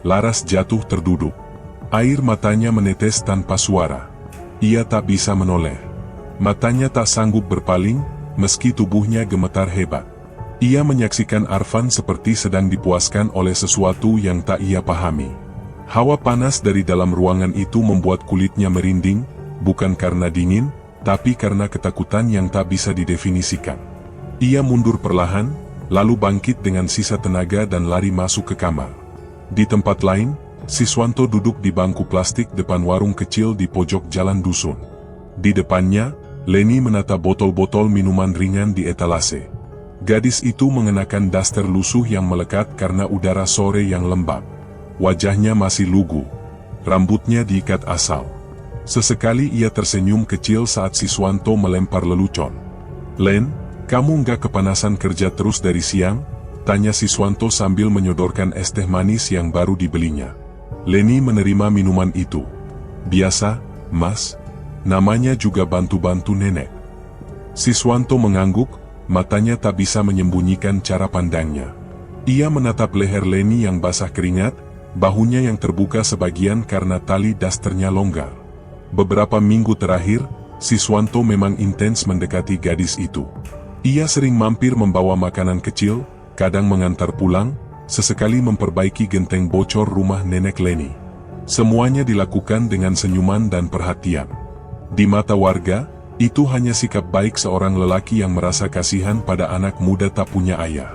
Laras jatuh terduduk. Air matanya menetes tanpa suara. Ia tak bisa menoleh. Matanya tak sanggup berpaling, meski tubuhnya gemetar hebat. Ia menyaksikan Arfan seperti sedang dipuaskan oleh sesuatu yang tak ia pahami. Hawa panas dari dalam ruangan itu membuat kulitnya merinding, bukan karena dingin, tapi karena ketakutan yang tak bisa didefinisikan. Ia mundur perlahan, lalu bangkit dengan sisa tenaga dan lari masuk ke kamar. Di tempat lain, Siswanto duduk di bangku plastik depan warung kecil di pojok jalan dusun. Di depannya, Leni menata botol-botol minuman ringan di etalase. Gadis itu mengenakan daster lusuh yang melekat karena udara sore yang lembab. Wajahnya masih lugu. Rambutnya diikat asal. Sesekali ia tersenyum kecil saat Siswanto melempar lelucon. "Len, kamu nggak kepanasan kerja terus dari siang?" tanya Siswanto sambil menyodorkan es teh manis yang baru dibelinya. Leni menerima minuman itu. "Biasa, Mas. Namanya juga bantu-bantu nenek." Siswanto mengangguk, matanya tak bisa menyembunyikan cara pandangnya. Ia menatap leher Leni yang basah keringat, bahunya yang terbuka sebagian karena tali dasternya longgar. Beberapa minggu terakhir, Siswanto memang intens mendekati gadis itu. Ia sering mampir membawa makanan kecil, kadang mengantar pulang, sesekali memperbaiki genteng bocor rumah nenek Leni. Semuanya dilakukan dengan senyuman dan perhatian. Di mata warga, itu hanya sikap baik seorang lelaki yang merasa kasihan pada anak muda tak punya ayah.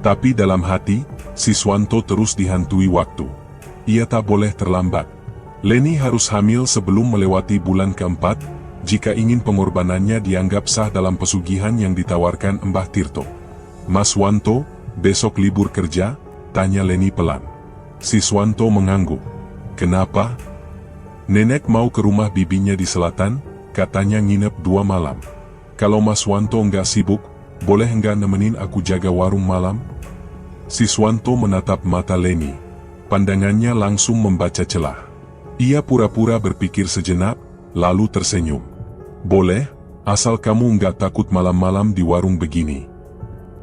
Tapi dalam hati, Siswanto terus dihantui waktu. Ia tak boleh terlambat. Leni harus hamil sebelum melewati bulan keempat, jika ingin pengorbanannya dianggap sah dalam pesugihan yang ditawarkan Mbah Tirto. "Mas Wanto, besok libur kerja?" tanya Leni pelan. Siswanto mengangguk. "Kenapa?" "Nenek mau ke rumah bibinya di selatan, katanya nginep 2 malam. Kalau Mas Wanto nggak sibuk, boleh nggak nemenin aku jaga warung malam?" Siswanto menatap mata Leni. Pandangannya langsung membaca celah. Ia pura-pura berpikir sejenak, lalu tersenyum. "Boleh, asal kamu nggak takut malam-malam di warung begini."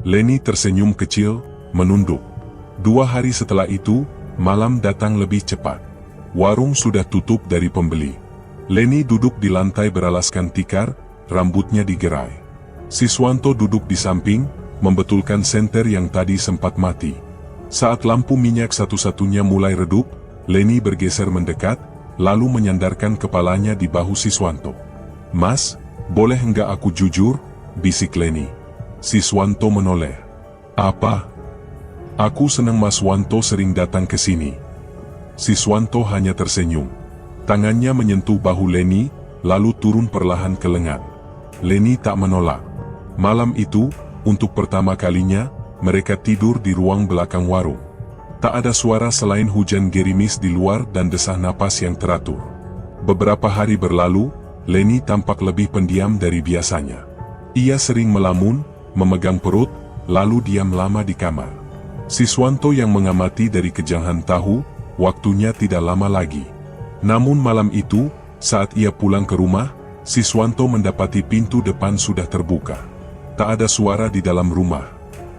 Leni tersenyum kecil, menunduk. 2 hari setelah itu, malam datang lebih cepat. Warung sudah tutup dari pembeli. Leni duduk di lantai beralaskan tikar, rambutnya digerai. Siswanto duduk di samping, membetulkan senter yang tadi sempat mati. Saat lampu minyak satu-satunya mulai redup, Leni bergeser mendekat, lalu menyandarkan kepalanya di bahu Siswanto. "Mas, boleh enggak aku jujur?" bisik Leni. Siswanto menoleh. "Apa?" "Aku senang Mas Wanto sering datang ke sini." Siswanto hanya tersenyum. Tangannya menyentuh bahu Leni, lalu turun perlahan ke lengan. Leni tak menolak. Malam itu, untuk pertama kalinya, mereka tidur di ruang belakang warung. Tak ada suara selain hujan gerimis di luar dan desah napas yang teratur. Beberapa hari berlalu, Leni tampak lebih pendiam dari biasanya. Ia sering melamun, memegang perut, lalu diam lama di kamar. Siswanto yang mengamati dari kejauhan tahu, waktunya tidak lama lagi. Namun malam itu, Saat ia pulang ke rumah, Siswanto mendapati pintu depan sudah terbuka. Tak ada suara di dalam rumah.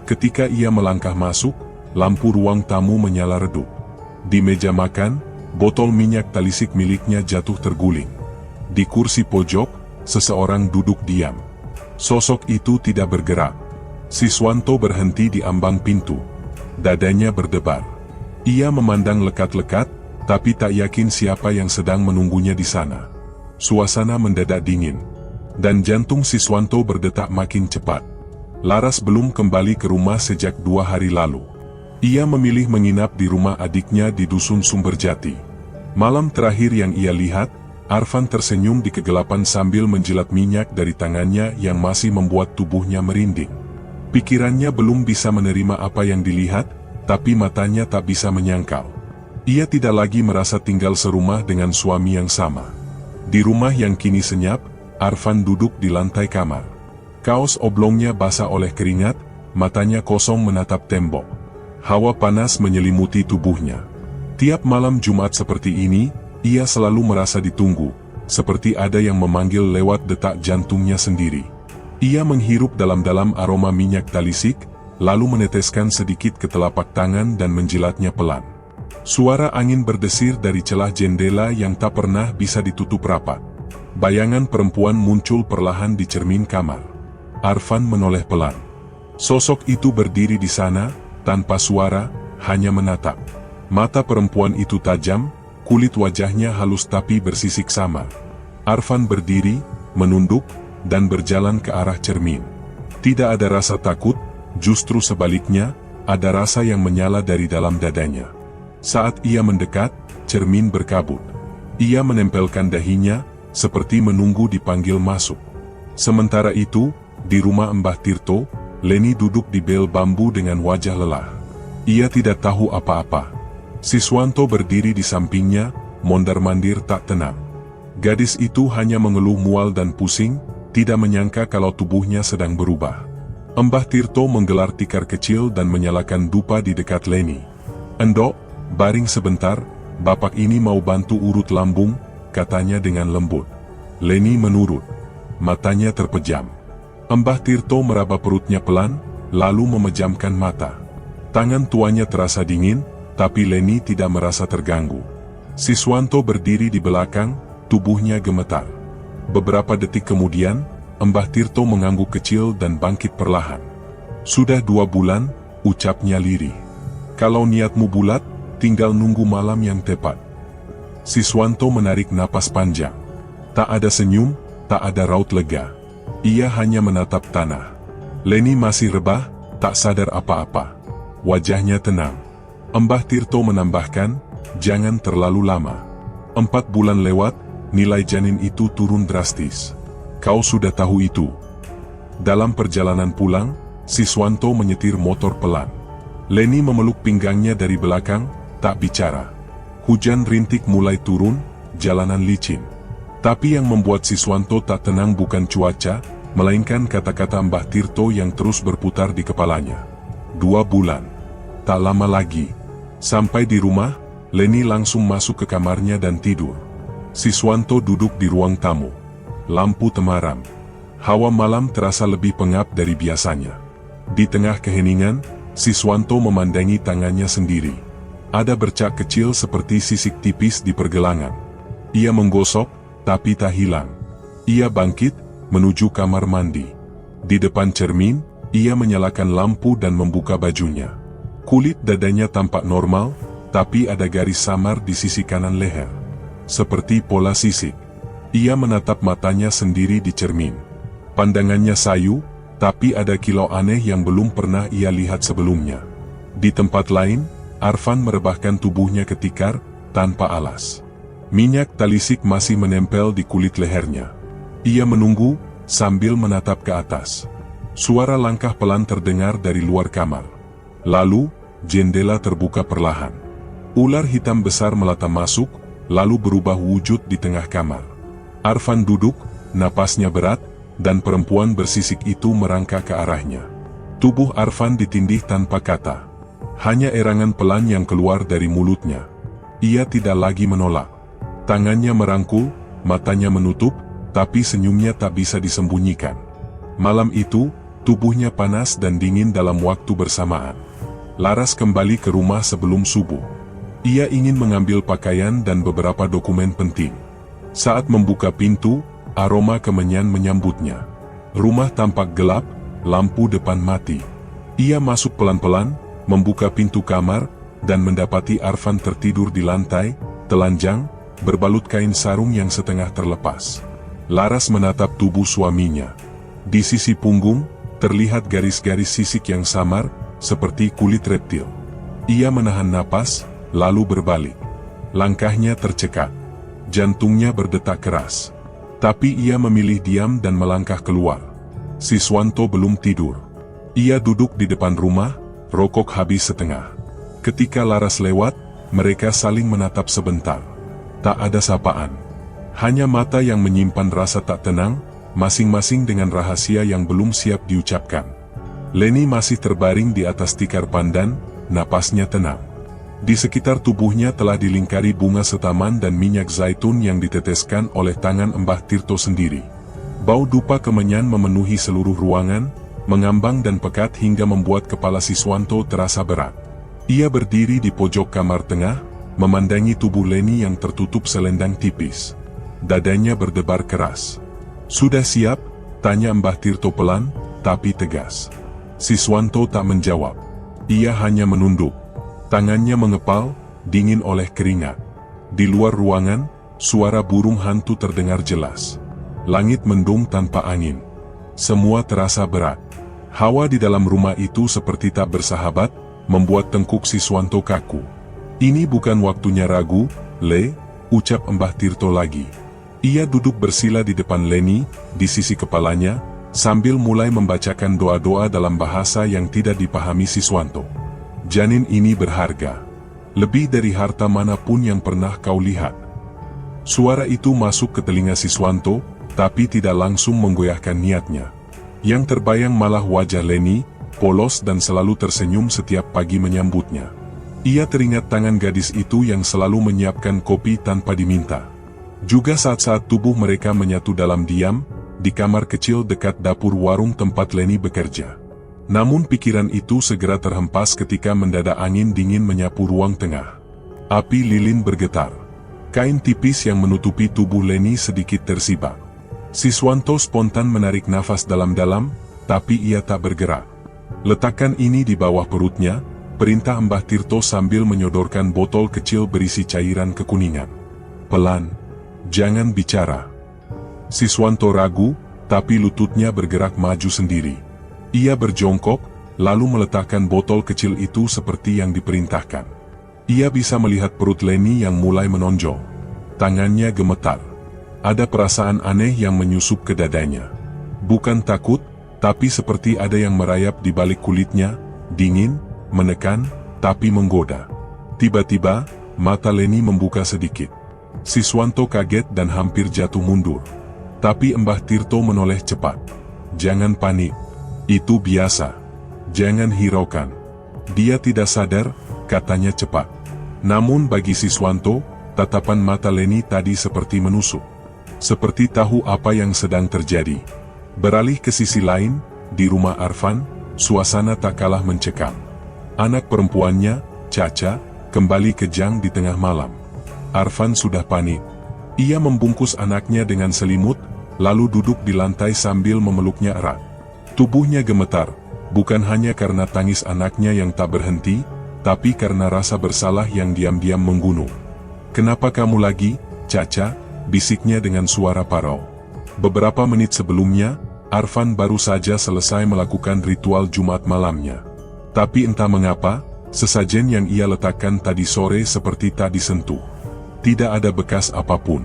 Ketika ia melangkah masuk, lampu ruang tamu menyala redup. Di meja makan, botol minyak talisik miliknya jatuh terguling. Di kursi pojok, seseorang duduk diam. Sosok itu tidak bergerak. Siswanto berhenti di ambang pintu. Dadanya berdebar. Ia memandang lekat-lekat, tapi tak yakin siapa yang sedang menunggunya di sana. Suasana mendadak dingin, dan jantung Siswanto berdetak makin cepat. Laras belum kembali ke rumah sejak 2 hari lalu. Ia memilih menginap di rumah adiknya di Dusun Sumberjati. Malam terakhir yang ia lihat, Arfan tersenyum di kegelapan sambil menjilat minyak dari tangannya yang masih membuat tubuhnya merinding. Pikirannya belum bisa menerima apa yang dilihat, tapi matanya tak bisa menyangkal. Ia tidak lagi merasa tinggal serumah dengan suami yang sama. Di rumah yang kini senyap, Arfan duduk di lantai kamar. Kaos oblongnya basah oleh keringat, matanya kosong menatap tembok. Hawa panas menyelimuti tubuhnya. Tiap malam Jumat seperti ini, ia selalu merasa ditunggu, seperti ada yang memanggil lewat detak jantungnya sendiri. Ia menghirup dalam-dalam aroma minyak talisik, lalu meneteskan sedikit ke telapak tangan dan menjilatnya pelan. Suara angin berdesir dari celah jendela yang tak pernah bisa ditutup rapat. Bayangan perempuan muncul perlahan di cermin kamar. Arfan menoleh pelan. Sosok itu berdiri di sana, tanpa suara, hanya menatap. Mata perempuan itu tajam, kulit wajahnya halus tapi bersisik samar. Arfan berdiri, menunduk, dan berjalan ke arah cermin. Tidak ada rasa takut, justru sebaliknya, ada rasa yang menyala dari dalam dadanya. Saat ia mendekat, cermin berkabut. Ia menempelkan dahinya, seperti menunggu dipanggil masuk. Sementara itu, di rumah Mbah Tirto, Leni duduk di bel bambu dengan wajah lelah. Ia tidak tahu apa-apa. Siswanto berdiri di sampingnya, mondar-mandir tak tenang. Gadis itu hanya mengeluh mual dan pusing, tidak menyangka kalau tubuhnya sedang berubah. Mbah Tirto menggelar tikar kecil dan menyalakan dupa di dekat Leni. "Endok, baring sebentar, bapak ini mau bantu urut lambung," katanya dengan lembut. Leni menurut. Matanya terpejam. Mbah Tirto meraba perutnya pelan, lalu memejamkan mata. Tangan tuanya terasa dingin, tapi Leni tidak merasa terganggu. Siswanto berdiri di belakang, tubuhnya gemetar. Beberapa detik kemudian, Mbah Tirto mengangguk kecil dan bangkit perlahan. "Sudah 2 bulan," ucapnya lirih. "Kalau niatmu bulat, tinggal nunggu malam yang tepat." Siswanto menarik napas panjang. Tak ada senyum, tak ada raut lega. Ia hanya menatap tanah. Leni masih rebah, tak sadar apa-apa. Wajahnya tenang. Mbah Tirto menambahkan, "Jangan terlalu lama. 4 bulan lewat, nilai janin itu turun drastis. Kau sudah tahu itu." Dalam perjalanan pulang, Siswanto menyetir motor pelan. Leni memeluk pinggangnya dari belakang, tak bicara. Hujan rintik mulai turun, jalanan licin. Tapi yang membuat Siswanto tak tenang bukan cuaca, melainkan kata-kata Mbah Tirto yang terus berputar di kepalanya. 2 bulan. Tak lama lagi. Sampai di rumah, Leni langsung masuk ke kamarnya dan tidur. Siswanto duduk di ruang tamu. Lampu temaram. Hawa malam terasa lebih pengap dari biasanya. Di tengah keheningan, Siswanto memandangi tangannya sendiri. Ada bercak kecil seperti sisik tipis di pergelangan. Ia menggosok, tapi tak hilang. Ia bangkit, menuju kamar mandi. Di depan cermin, ia menyalakan lampu dan membuka bajunya. Kulit dadanya tampak normal, tapi ada garis samar di sisi kanan leher. Seperti pola sisik. Ia menatap matanya sendiri di cermin. Pandangannya sayu, tapi ada kilau aneh yang belum pernah ia lihat sebelumnya. Di tempat lain, Arfan merebahkan tubuhnya ke tikar, tanpa alas. Minyak talisik masih menempel di kulit lehernya. Ia menunggu, sambil menatap ke atas. Suara langkah pelan terdengar dari luar kamar. Lalu, jendela terbuka perlahan. Ular hitam besar melata masuk, lalu berubah wujud di tengah kamar. Arfan duduk, napasnya berat, dan perempuan bersisik itu merangkak ke arahnya. Tubuh Arfan ditindih tanpa kata. Hanya erangan pelan yang keluar dari mulutnya. Ia tidak lagi menolak. Tangannya merangkul, matanya menutup, tapi senyumnya tak bisa disembunyikan. Malam itu, tubuhnya panas dan dingin dalam waktu bersamaan. Laras kembali ke rumah sebelum subuh. Ia ingin mengambil pakaian dan beberapa dokumen penting. Saat membuka pintu, aroma kemenyan menyambutnya. Rumah tampak gelap, lampu depan mati. Ia masuk pelan-pelan, membuka pintu kamar, dan mendapati Arfan tertidur di lantai, telanjang, berbalut kain sarung yang setengah terlepas. Laras menatap tubuh suaminya. Di sisi punggung, terlihat garis-garis sisik yang samar, seperti kulit reptil. Ia menahan napas, lalu berbalik. Langkahnya tercekat. Jantungnya berdetak keras. Tapi ia memilih diam dan melangkah keluar. Siswanto belum tidur. Ia duduk di depan rumah, rokok habis setengah. Ketika Laras lewat, mereka saling menatap sebentar. Tak ada sapaan. Hanya mata yang menyimpan rasa tak tenang, masing-masing dengan rahasia yang belum siap diucapkan. Leni masih terbaring di atas tikar pandan, napasnya tenang. Di sekitar tubuhnya telah dilingkari bunga setaman dan minyak zaitun yang diteteskan oleh tangan Mbah Tirto sendiri. Bau dupa kemenyan memenuhi seluruh ruangan, mengambang dan pekat hingga membuat kepala Siswanto terasa berat. Ia berdiri di pojok kamar tengah, memandangi tubuh Leni yang tertutup selendang tipis. Dadanya berdebar keras. "Sudah siap?" tanya Mbah Tirto pelan, tapi tegas. Siswanto tak menjawab. Ia hanya menunduk. Tangannya mengepal, dingin oleh keringat. Di luar ruangan, suara burung hantu terdengar jelas. Langit mendung tanpa angin. Semua terasa berat. Hawa di dalam rumah itu seperti tak bersahabat, membuat tengkuk Siswanto kaku. "Ini bukan waktunya ragu, Le," ucap Mbah Tirto lagi. Ia duduk bersila di depan Leni, di sisi kepalanya, sambil mulai membacakan doa-doa dalam bahasa yang tidak dipahami Siswanto. "Janin ini berharga. Lebih dari harta manapun yang pernah kau lihat." Suara itu masuk ke telinga Siswanto, tapi tidak langsung menggoyahkan niatnya. Yang terbayang malah wajah Leni, polos dan selalu tersenyum setiap pagi menyambutnya. Ia teringat tangan gadis itu yang selalu menyiapkan kopi tanpa diminta. Juga saat-saat tubuh mereka menyatu dalam diam, di kamar kecil dekat dapur warung tempat Leni bekerja. Namun pikiran itu segera terhempas ketika mendadak angin dingin menyapu ruang tengah. Api lilin bergetar. Kain tipis yang menutupi tubuh Leni sedikit tersibak. Siswanto spontan menarik nafas dalam-dalam, tapi ia tak bergerak. "Letakkan ini di bawah perutnya," perintah Mbah Tirto sambil menyodorkan botol kecil berisi cairan kekuningan. "Pelan, jangan bicara." Siswanto ragu, tapi lututnya bergerak maju sendiri. Ia berjongkok, lalu meletakkan botol kecil itu seperti yang diperintahkan. Ia bisa melihat perut Leni yang mulai menonjol. Tangannya gemetar. Ada perasaan aneh yang menyusup ke dadanya. Bukan takut, tapi seperti ada yang merayap di balik kulitnya, dingin, menekan, tapi menggoda. Tiba-tiba, mata Leni membuka sedikit. Siswanto kaget dan hampir jatuh mundur. Tapi Mbah Tirto menoleh cepat. "Jangan panik. Itu biasa. Jangan hiraukan." "Dia tidak sadar," katanya cepat. Namun bagi Siswanto, tatapan mata Leni tadi seperti menusuk. Seperti tahu apa yang sedang terjadi. Beralih ke sisi lain, di rumah Arfan, suasana tak kalah mencekam. Anak perempuannya, Caca, kembali kejang di tengah malam. Arfan sudah panik. Ia membungkus anaknya dengan selimut, lalu duduk di lantai sambil memeluknya erat. Tubuhnya gemetar, bukan hanya karena tangis anaknya yang tak berhenti, tapi karena rasa bersalah yang diam-diam menggunung. "Kenapa kamu lagi, Caca?" bisiknya dengan suara parau. Beberapa menit sebelumnya, Arfan baru saja selesai melakukan ritual Jumat malamnya. Tapi entah mengapa, sesajen yang ia letakkan tadi sore seperti tak disentuh. Tidak ada bekas apapun.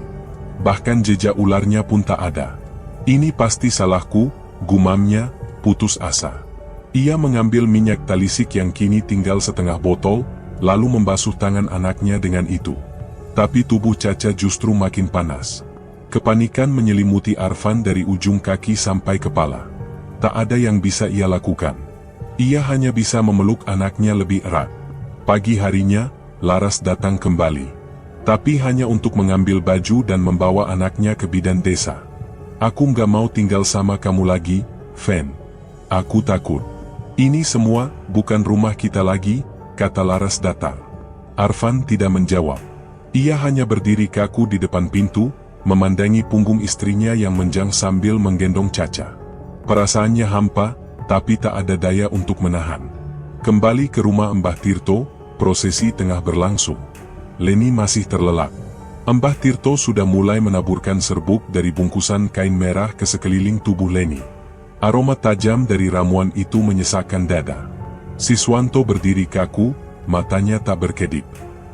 Bahkan jejak ularnya pun tak ada. "Ini pasti salahku," gumamnya, putus asa. Ia mengambil minyak talisik yang kini tinggal setengah botol, lalu membasuh tangan anaknya dengan itu. Tapi tubuh Caca justru makin panas. Kepanikan menyelimuti Arfan dari ujung kaki sampai kepala. Tak ada yang bisa ia lakukan. Ia hanya bisa memeluk anaknya lebih erat. Pagi harinya, Laras datang kembali. Tapi hanya untuk mengambil baju dan membawa anaknya ke bidan desa. Aku nggak mau tinggal sama kamu lagi, Fen. Aku takut. Ini semua bukan rumah kita lagi, kata Laras datar. Arfan tidak menjawab. Ia hanya berdiri kaku di depan pintu, memandangi punggung istrinya yang menjang sambil menggendong Caca. Perasaannya hampa, tapi tak ada daya untuk menahan. Kembali ke rumah Mbah Tirto, prosesi tengah berlangsung. Leni masih terlelap. Mbah Tirto sudah mulai menaburkan serbuk dari bungkusan kain merah ke sekeliling tubuh Leni. Aroma tajam dari ramuan itu menyesakkan dada. Siswanto berdiri kaku, matanya tak berkedip.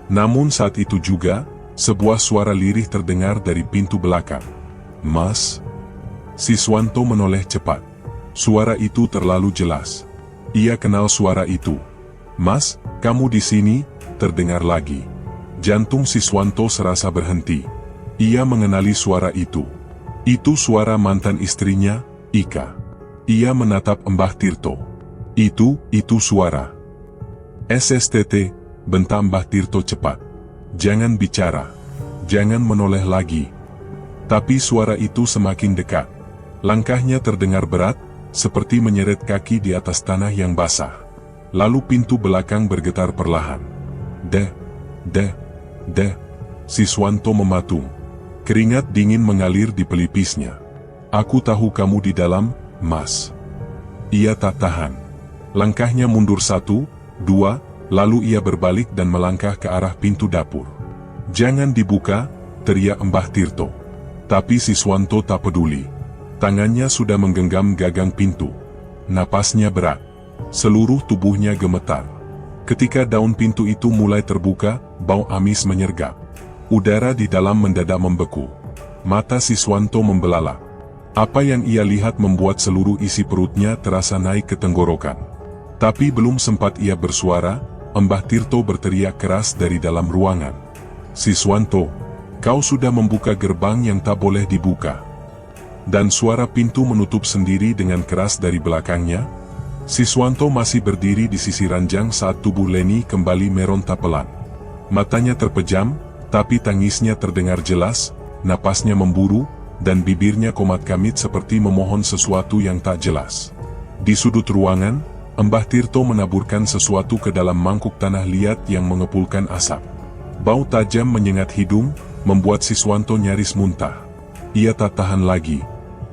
Namun saat itu juga, sebuah suara lirih terdengar dari pintu belakang. "Mas?" Siswanto menoleh cepat. Suara itu terlalu jelas. Ia kenal suara itu. "Mas, kamu di sini?" terdengar lagi. Jantung Siswanto serasa berhenti. Ia mengenali suara itu. Itu suara mantan istrinya, Ika. Ia menatap Mbah Tirto. Itu suara. "SSTT," bentak Mbah Tirto cepat. "Jangan bicara. Jangan menoleh lagi." Tapi suara itu semakin dekat. Langkahnya terdengar berat, seperti menyeret kaki di atas tanah yang basah. Lalu pintu belakang bergetar perlahan. "Deh. Siswanto mematung. Keringat dingin mengalir di pelipisnya. "Aku tahu kamu di dalam, Mas." Ia tak tahan. Langkahnya mundur 1, 2, lalu ia berbalik dan melangkah ke arah pintu dapur. "Jangan dibuka," teriak Mbah Tirto. Tapi Siswanto tak peduli. Tangannya sudah menggenggam gagang pintu. Napasnya berat. Seluruh tubuhnya gemetar. Ketika daun pintu itu mulai terbuka, bau amis menyergap. Udara di dalam mendadak membeku. Mata Siswanto membelalak. Apa yang ia lihat membuat seluruh isi perutnya terasa naik ke tenggorokan. Tapi belum sempat ia bersuara, Mbah Tirto berteriak keras dari dalam ruangan. "Siswanto, kau sudah membuka gerbang yang tak boleh dibuka." Dan suara pintu menutup sendiri dengan keras dari belakangnya. Siswanto masih berdiri di sisi ranjang saat tubuh Leni kembali meronta pelan. Matanya terpejam, tapi tangisnya terdengar jelas, napasnya memburu, dan bibirnya komat kamit seperti memohon sesuatu yang tak jelas. Di sudut ruangan, Mbah Tirto menaburkan sesuatu ke dalam mangkuk tanah liat yang mengepulkan asap. Bau tajam menyengat hidung, membuat Siswanto nyaris muntah. Ia tak tahan lagi.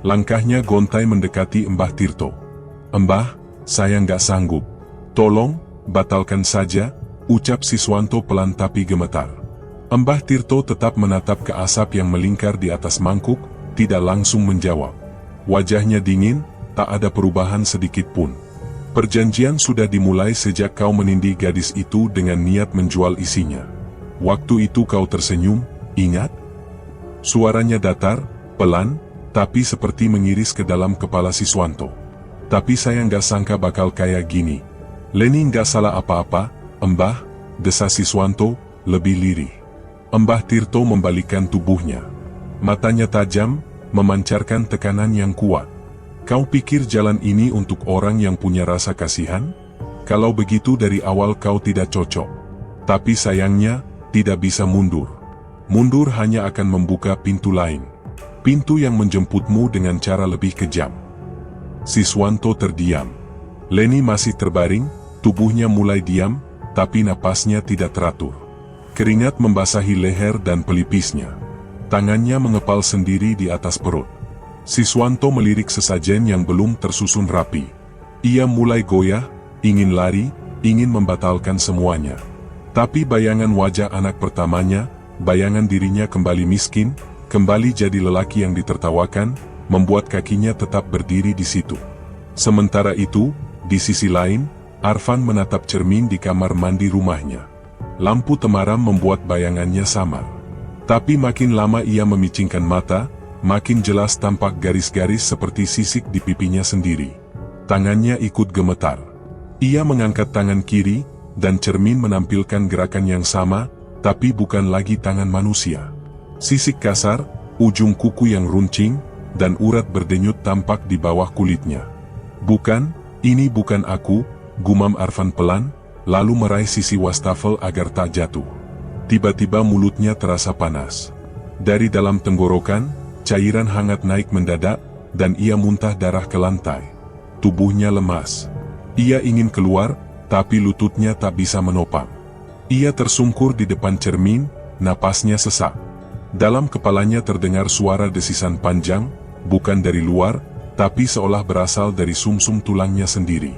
Langkahnya gontai mendekati Mbah Tirto. "Mbah, saya nggak sanggup. Tolong, batalkan saja," ucap Siswanto pelan tapi gemetar. Mbah Tirto tetap menatap ke asap yang melingkar di atas mangkuk, tidak langsung menjawab. Wajahnya dingin, tak ada perubahan sedikit pun. "Perjanjian sudah dimulai sejak kau menindih gadis itu dengan niat menjual isinya. Waktu itu kau tersenyum, ingat?" Suaranya datar, pelan, tapi seperti mengiris ke dalam kepala Siswanto. "Tapi saya nggak sangka bakal kayak gini." "Leni nggak salah apa-apa, Mbah," desa Siswanto, lebih lirih. Mbah Tirto membalikkan tubuhnya. Matanya tajam, memancarkan tekanan yang kuat. "Kau pikir jalan ini untuk orang yang punya rasa kasihan? Kalau begitu dari awal kau tidak cocok. Tapi sayangnya, tidak bisa mundur. Mundur hanya akan membuka pintu lain. Pintu yang menjemputmu dengan cara lebih kejam." Siswanto terdiam. Leni masih terbaring, tubuhnya mulai diam, tapi napasnya tidak teratur. Keringat membasahi leher dan pelipisnya. Tangannya mengepal sendiri di atas perut. Siswanto melirik sesajen yang belum tersusun rapi. Ia mulai goyah, ingin lari, ingin membatalkan semuanya. Tapi bayangan wajah anak pertamanya, bayangan dirinya kembali miskin, kembali jadi lelaki yang ditertawakan, membuat kakinya tetap berdiri di situ. Sementara itu, di sisi lain, Arfan menatap cermin di kamar mandi rumahnya. Lampu temaram membuat bayangannya samar. Tapi makin lama ia memicingkan mata, makin jelas tampak garis-garis seperti sisik di pipinya sendiri. Tangannya ikut gemetar. Ia mengangkat tangan kiri, dan cermin menampilkan gerakan yang sama, tapi bukan lagi tangan manusia. Sisik kasar, ujung kuku yang runcing, dan urat berdenyut tampak di bawah kulitnya. "Bukan, ini bukan aku," gumam Arfan pelan, lalu meraih sisi wastafel agar tak jatuh. Tiba-tiba mulutnya terasa panas. Dari dalam tenggorokan, cairan hangat naik mendadak, dan ia muntah darah ke lantai. Tubuhnya lemas. Ia ingin keluar, tapi lututnya tak bisa menopang. Ia tersungkur di depan cermin, napasnya sesak. Dalam kepalanya terdengar suara desisan panjang, bukan dari luar, tapi seolah berasal dari sumsum tulangnya sendiri.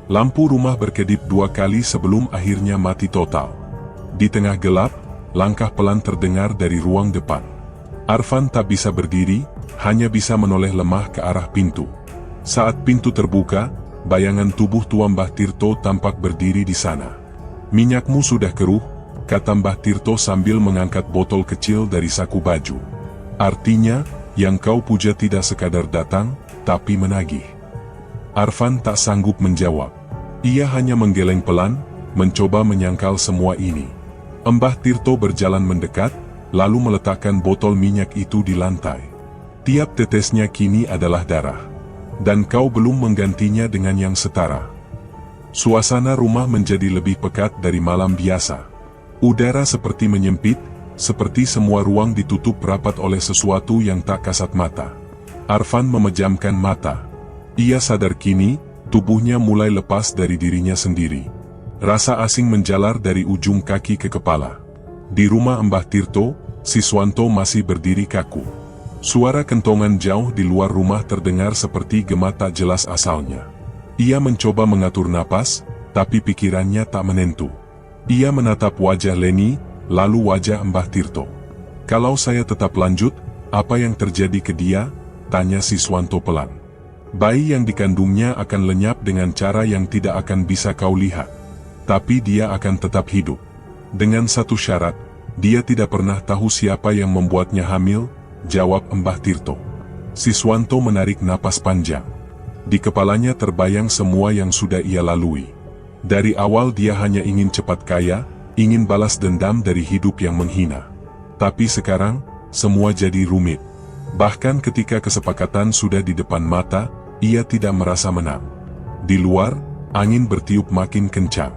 Lampu rumah berkedip 2 kali sebelum akhirnya mati total. Di tengah gelap, langkah pelan terdengar dari ruang depan. Arfan tak bisa berdiri, hanya bisa menoleh lemah ke arah pintu. Saat pintu terbuka, bayangan tubuh tua Mbah Tirto tampak berdiri di sana. "Minyakmu sudah keruh," kata Mbah Tirto sambil mengangkat botol kecil dari saku baju. "Artinya, yang kau puja tidak sekadar datang, tapi menagih." Arfan tak sanggup menjawab. Ia hanya menggeleng pelan, mencoba menyangkal semua ini. Mbah Tirto berjalan mendekat, lalu meletakkan botol minyak itu di lantai. "Tiap tetesnya kini adalah darah. Dan kau belum menggantinya dengan yang setara." Suasana rumah menjadi lebih pekat dari malam biasa. Udara seperti menyempit, seperti semua ruang ditutup rapat oleh sesuatu yang tak kasat mata. Arfan memejamkan mata. Ia sadar kini, tubuhnya mulai lepas dari dirinya sendiri. Rasa asing menjalar dari ujung kaki ke kepala. Di rumah Mbah Tirto, Siswanto masih berdiri kaku. Suara kentongan jauh di luar rumah terdengar seperti gema tak jelas asalnya. Ia mencoba mengatur napas, tapi pikirannya tak menentu. Ia menatap wajah Leni, lalu wajah Mbah Tirto. "Kalau saya tetap lanjut, apa yang terjadi ke dia?" tanya Siswanto pelan. "Bayi yang dikandungnya akan lenyap dengan cara yang tidak akan bisa kau lihat. Tapi dia akan tetap hidup. Dengan satu syarat, dia tidak pernah tahu siapa yang membuatnya hamil," jawab Mbah Tirto. Siswanto menarik napas panjang. Di kepalanya terbayang semua yang sudah ia lalui. Dari awal dia hanya ingin cepat kaya, ingin balas dendam dari hidup yang menghina. Tapi sekarang, semua jadi rumit. Bahkan ketika kesepakatan sudah di depan mata, ia tidak merasa menang. Di luar, angin bertiup makin kencang.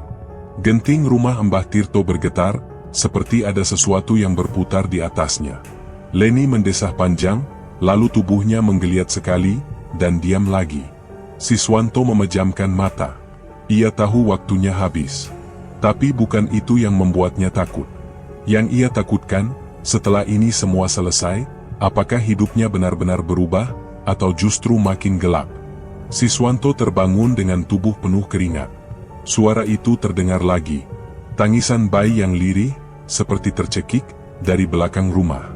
Genting rumah Mbah Tirto bergetar, seperti ada sesuatu yang berputar di atasnya. Leni mendesah panjang, lalu tubuhnya menggeliat sekali, dan diam lagi. Siswanto memejamkan mata. Ia tahu waktunya habis. Tapi bukan itu yang membuatnya takut. Yang ia takutkan, setelah ini semua selesai, apakah hidupnya benar-benar berubah, atau justru makin gelap. Siswanto terbangun dengan tubuh penuh keringat. Suara itu terdengar lagi. Tangisan bayi yang lirih, seperti tercekik, dari belakang rumah.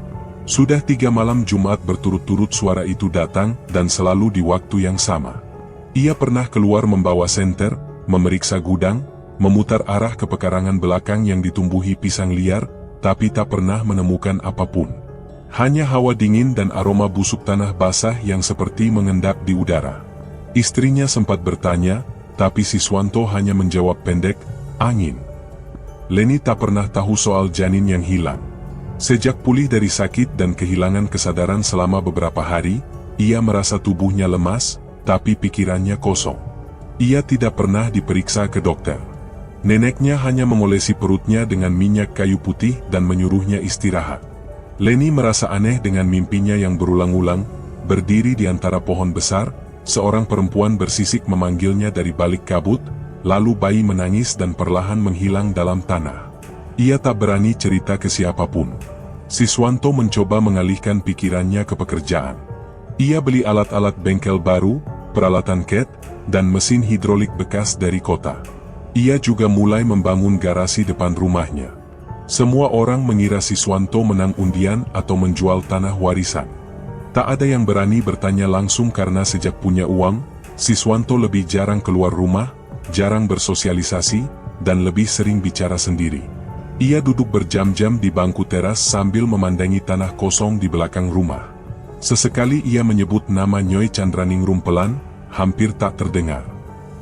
Sudah 3 malam Jumat berturut-turut suara itu datang, dan selalu di waktu yang sama. Ia pernah keluar membawa senter, memeriksa gudang, memutar arah ke pekarangan belakang yang ditumbuhi pisang liar, tapi tak pernah menemukan apapun. Hanya hawa dingin dan aroma busuk tanah basah yang seperti mengendap di udara. Istrinya sempat bertanya, tapi Siswanto hanya menjawab pendek, "Angin." Leni tak pernah tahu soal janin yang hilang. Sejak pulih dari sakit dan kehilangan kesadaran selama beberapa hari, ia merasa tubuhnya lemas, tapi pikirannya kosong. Ia tidak pernah diperiksa ke dokter. Neneknya hanya mengolesi perutnya dengan minyak kayu putih dan menyuruhnya istirahat. Leni merasa aneh dengan mimpinya yang berulang-ulang, berdiri di antara pohon besar, seorang perempuan bersisik memanggilnya dari balik kabut, lalu bayi menangis dan perlahan menghilang dalam tanah. Ia tak berani cerita ke siapapun. Siswanto mencoba mengalihkan pikirannya ke pekerjaan. Ia beli alat-alat bengkel baru, peralatan cat, dan mesin hidrolik bekas dari kota. Ia juga mulai membangun garasi depan rumahnya. Semua orang mengira Siswanto menang undian atau menjual tanah warisan. Tak ada yang berani bertanya langsung karena sejak punya uang, Siswanto lebih jarang keluar rumah, jarang bersosialisasi, dan lebih sering bicara sendiri. Ia duduk berjam-jam di bangku teras sambil memandangi tanah kosong di belakang rumah. Sesekali ia menyebut nama Nyoy Chandraningrum pelan, hampir tak terdengar.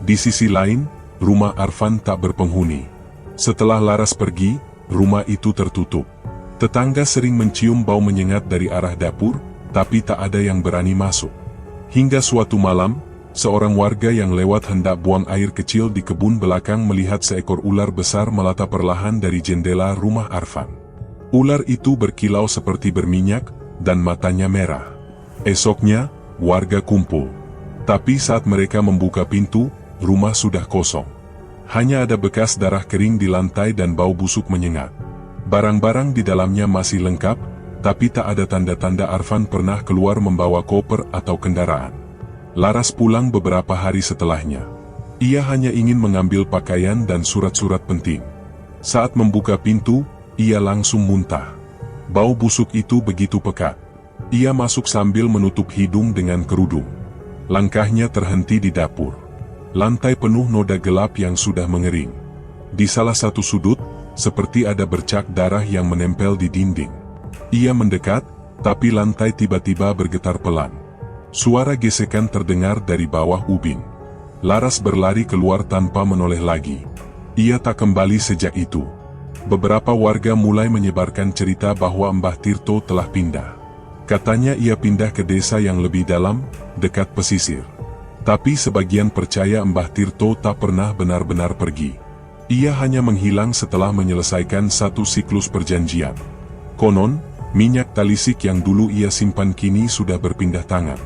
Di sisi lain, rumah Arfan tak berpenghuni. Setelah Laras pergi, rumah itu tertutup. Tetangga sering mencium bau menyengat dari arah dapur, tapi tak ada yang berani masuk. Hingga suatu malam, seorang warga yang lewat hendak buang air kecil di kebun belakang melihat seekor ular besar melata perlahan dari jendela rumah Arfan. Ular itu berkilau seperti berminyak, dan matanya merah. Esoknya, warga kumpul. Tapi saat mereka membuka pintu, rumah sudah kosong. Hanya ada bekas darah kering di lantai dan bau busuk menyengat. Barang-barang di dalamnya masih lengkap, tapi tak ada tanda-tanda Arfan pernah keluar membawa koper atau kendaraan. Laras pulang beberapa hari setelahnya. Ia hanya ingin mengambil pakaian dan surat-surat penting. Saat membuka pintu, ia langsung muntah. Bau busuk itu begitu pekat. Ia masuk sambil menutup hidung dengan kerudung. Langkahnya terhenti di dapur. Lantai penuh noda gelap yang sudah mengering. Di salah satu sudut, seperti ada bercak darah yang menempel di dinding. Ia mendekat, tapi lantai tiba-tiba bergetar pelan. Suara gesekan terdengar dari bawah ubin. Laras berlari keluar tanpa menoleh lagi. Ia tak kembali sejak itu. Beberapa warga mulai menyebarkan cerita bahwa Mbah Tirto telah pindah. Katanya ia pindah ke desa yang lebih dalam, dekat pesisir. Tapi sebagian percaya Mbah Tirto tak pernah benar-benar pergi. Ia hanya menghilang setelah menyelesaikan satu siklus perjanjian. Konon, minyak talisik yang dulu ia simpan kini sudah berpindah tangan.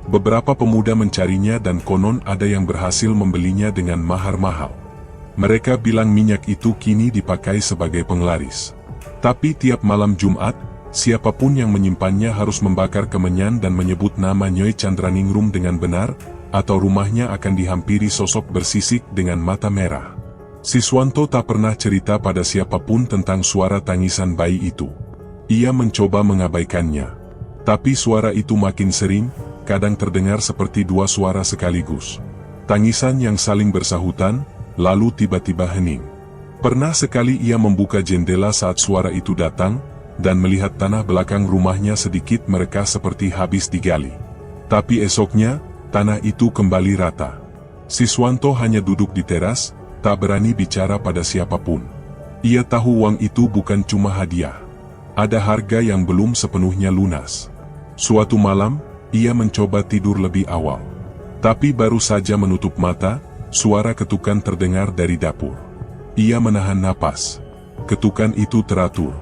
Beberapa pemuda mencarinya dan konon ada yang berhasil membelinya dengan mahar mahal. Mereka bilang minyak itu kini dipakai sebagai penglaris. Tapi tiap malam Jumat, siapapun yang menyimpannya harus membakar kemenyan dan menyebut nama Nyoi Chandraningrum dengan benar, atau rumahnya akan dihampiri sosok bersisik dengan mata merah. Siswanto tak pernah cerita pada siapapun tentang suara tangisan bayi itu. Ia mencoba mengabaikannya. Tapi suara itu makin sering, kadang terdengar seperti dua suara sekaligus. Tangisan yang saling bersahutan, lalu tiba-tiba hening. Pernah sekali ia membuka jendela saat suara itu datang, dan melihat tanah belakang rumahnya sedikit mereka seperti habis digali. Tapi esoknya, tanah itu kembali rata. Siswanto hanya duduk di teras, tak berani bicara pada siapapun. Ia tahu uang itu bukan cuma hadiah. Ada harga yang belum sepenuhnya lunas. Suatu malam, ia mencoba tidur lebih awal. Tapi baru saja menutup mata, suara ketukan terdengar dari dapur. Ia menahan napas. Ketukan itu teratur.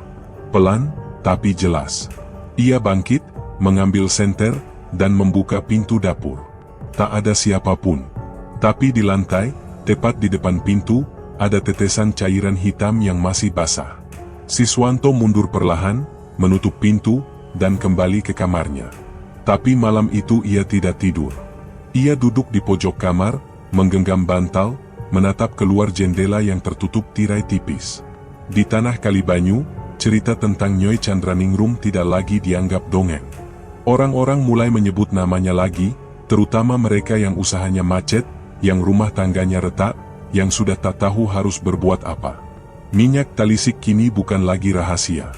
Pelan, tapi jelas. Ia bangkit, mengambil senter, dan membuka pintu dapur. Tak ada siapapun. Tapi di lantai, tepat di depan pintu, ada tetesan cairan hitam yang masih basah. Siswanto mundur perlahan, menutup pintu, dan kembali ke kamarnya. Tapi malam itu ia tidak tidur. Ia duduk di pojok kamar, menggenggam bantal, menatap keluar jendela yang tertutup tirai tipis. Di tanah Kalibanyu, cerita tentang Nyoi Chandraningrum tidak lagi dianggap dongeng. Orang-orang mulai menyebut namanya lagi, terutama mereka yang usahanya macet, yang rumah tangganya retak, yang sudah tak tahu harus berbuat apa. Minyak talisik kini bukan lagi rahasia.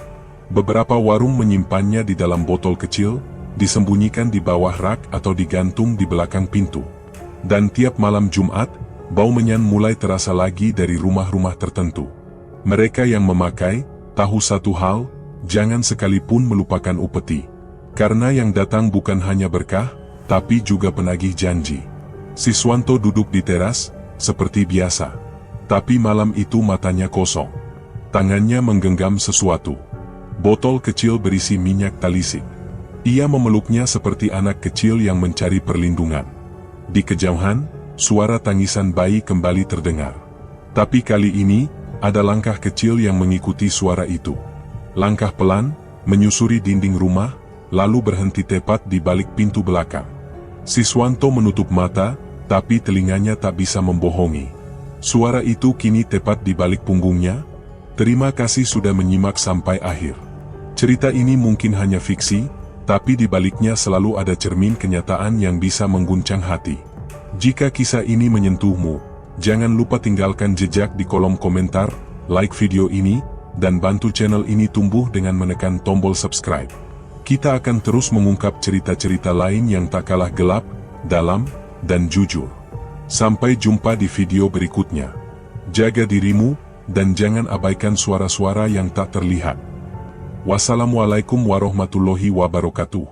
Beberapa warung menyimpannya di dalam botol kecil, disembunyikan di bawah rak atau digantung di belakang pintu. Dan tiap malam Jumat, bau menyan mulai terasa lagi dari rumah-rumah tertentu. Mereka yang memakai, tahu satu hal, jangan sekalipun melupakan upeti. Karena yang datang bukan hanya berkah, tapi juga penagih janji. Siswanto duduk di teras, seperti biasa. Tapi malam itu matanya kosong. Tangannya menggenggam sesuatu. Botol kecil berisi minyak talisik. Ia memeluknya seperti anak kecil yang mencari perlindungan. Di kejauhan, suara tangisan bayi kembali terdengar. Tapi kali ini, ada langkah kecil yang mengikuti suara itu. Langkah pelan, menyusuri dinding rumah, lalu berhenti tepat di balik pintu belakang. Siswanto menutup mata, tapi telinganya tak bisa membohongi. Suara itu kini tepat di balik punggungnya. Terima kasih sudah menyimak sampai akhir. Cerita ini mungkin hanya fiksi, tapi di baliknya selalu ada cermin kenyataan yang bisa mengguncang hati. Jika kisah ini menyentuhmu, jangan lupa tinggalkan jejak di kolom komentar, like video ini, dan bantu channel ini tumbuh dengan menekan tombol subscribe. Kita akan terus mengungkap cerita-cerita lain yang tak kalah gelap, dalam, dan jujur. Sampai jumpa di video berikutnya. Jaga dirimu, dan jangan abaikan suara-suara yang tak terlihat. Wassalamualaikum warahmatullahi wabarakatuh.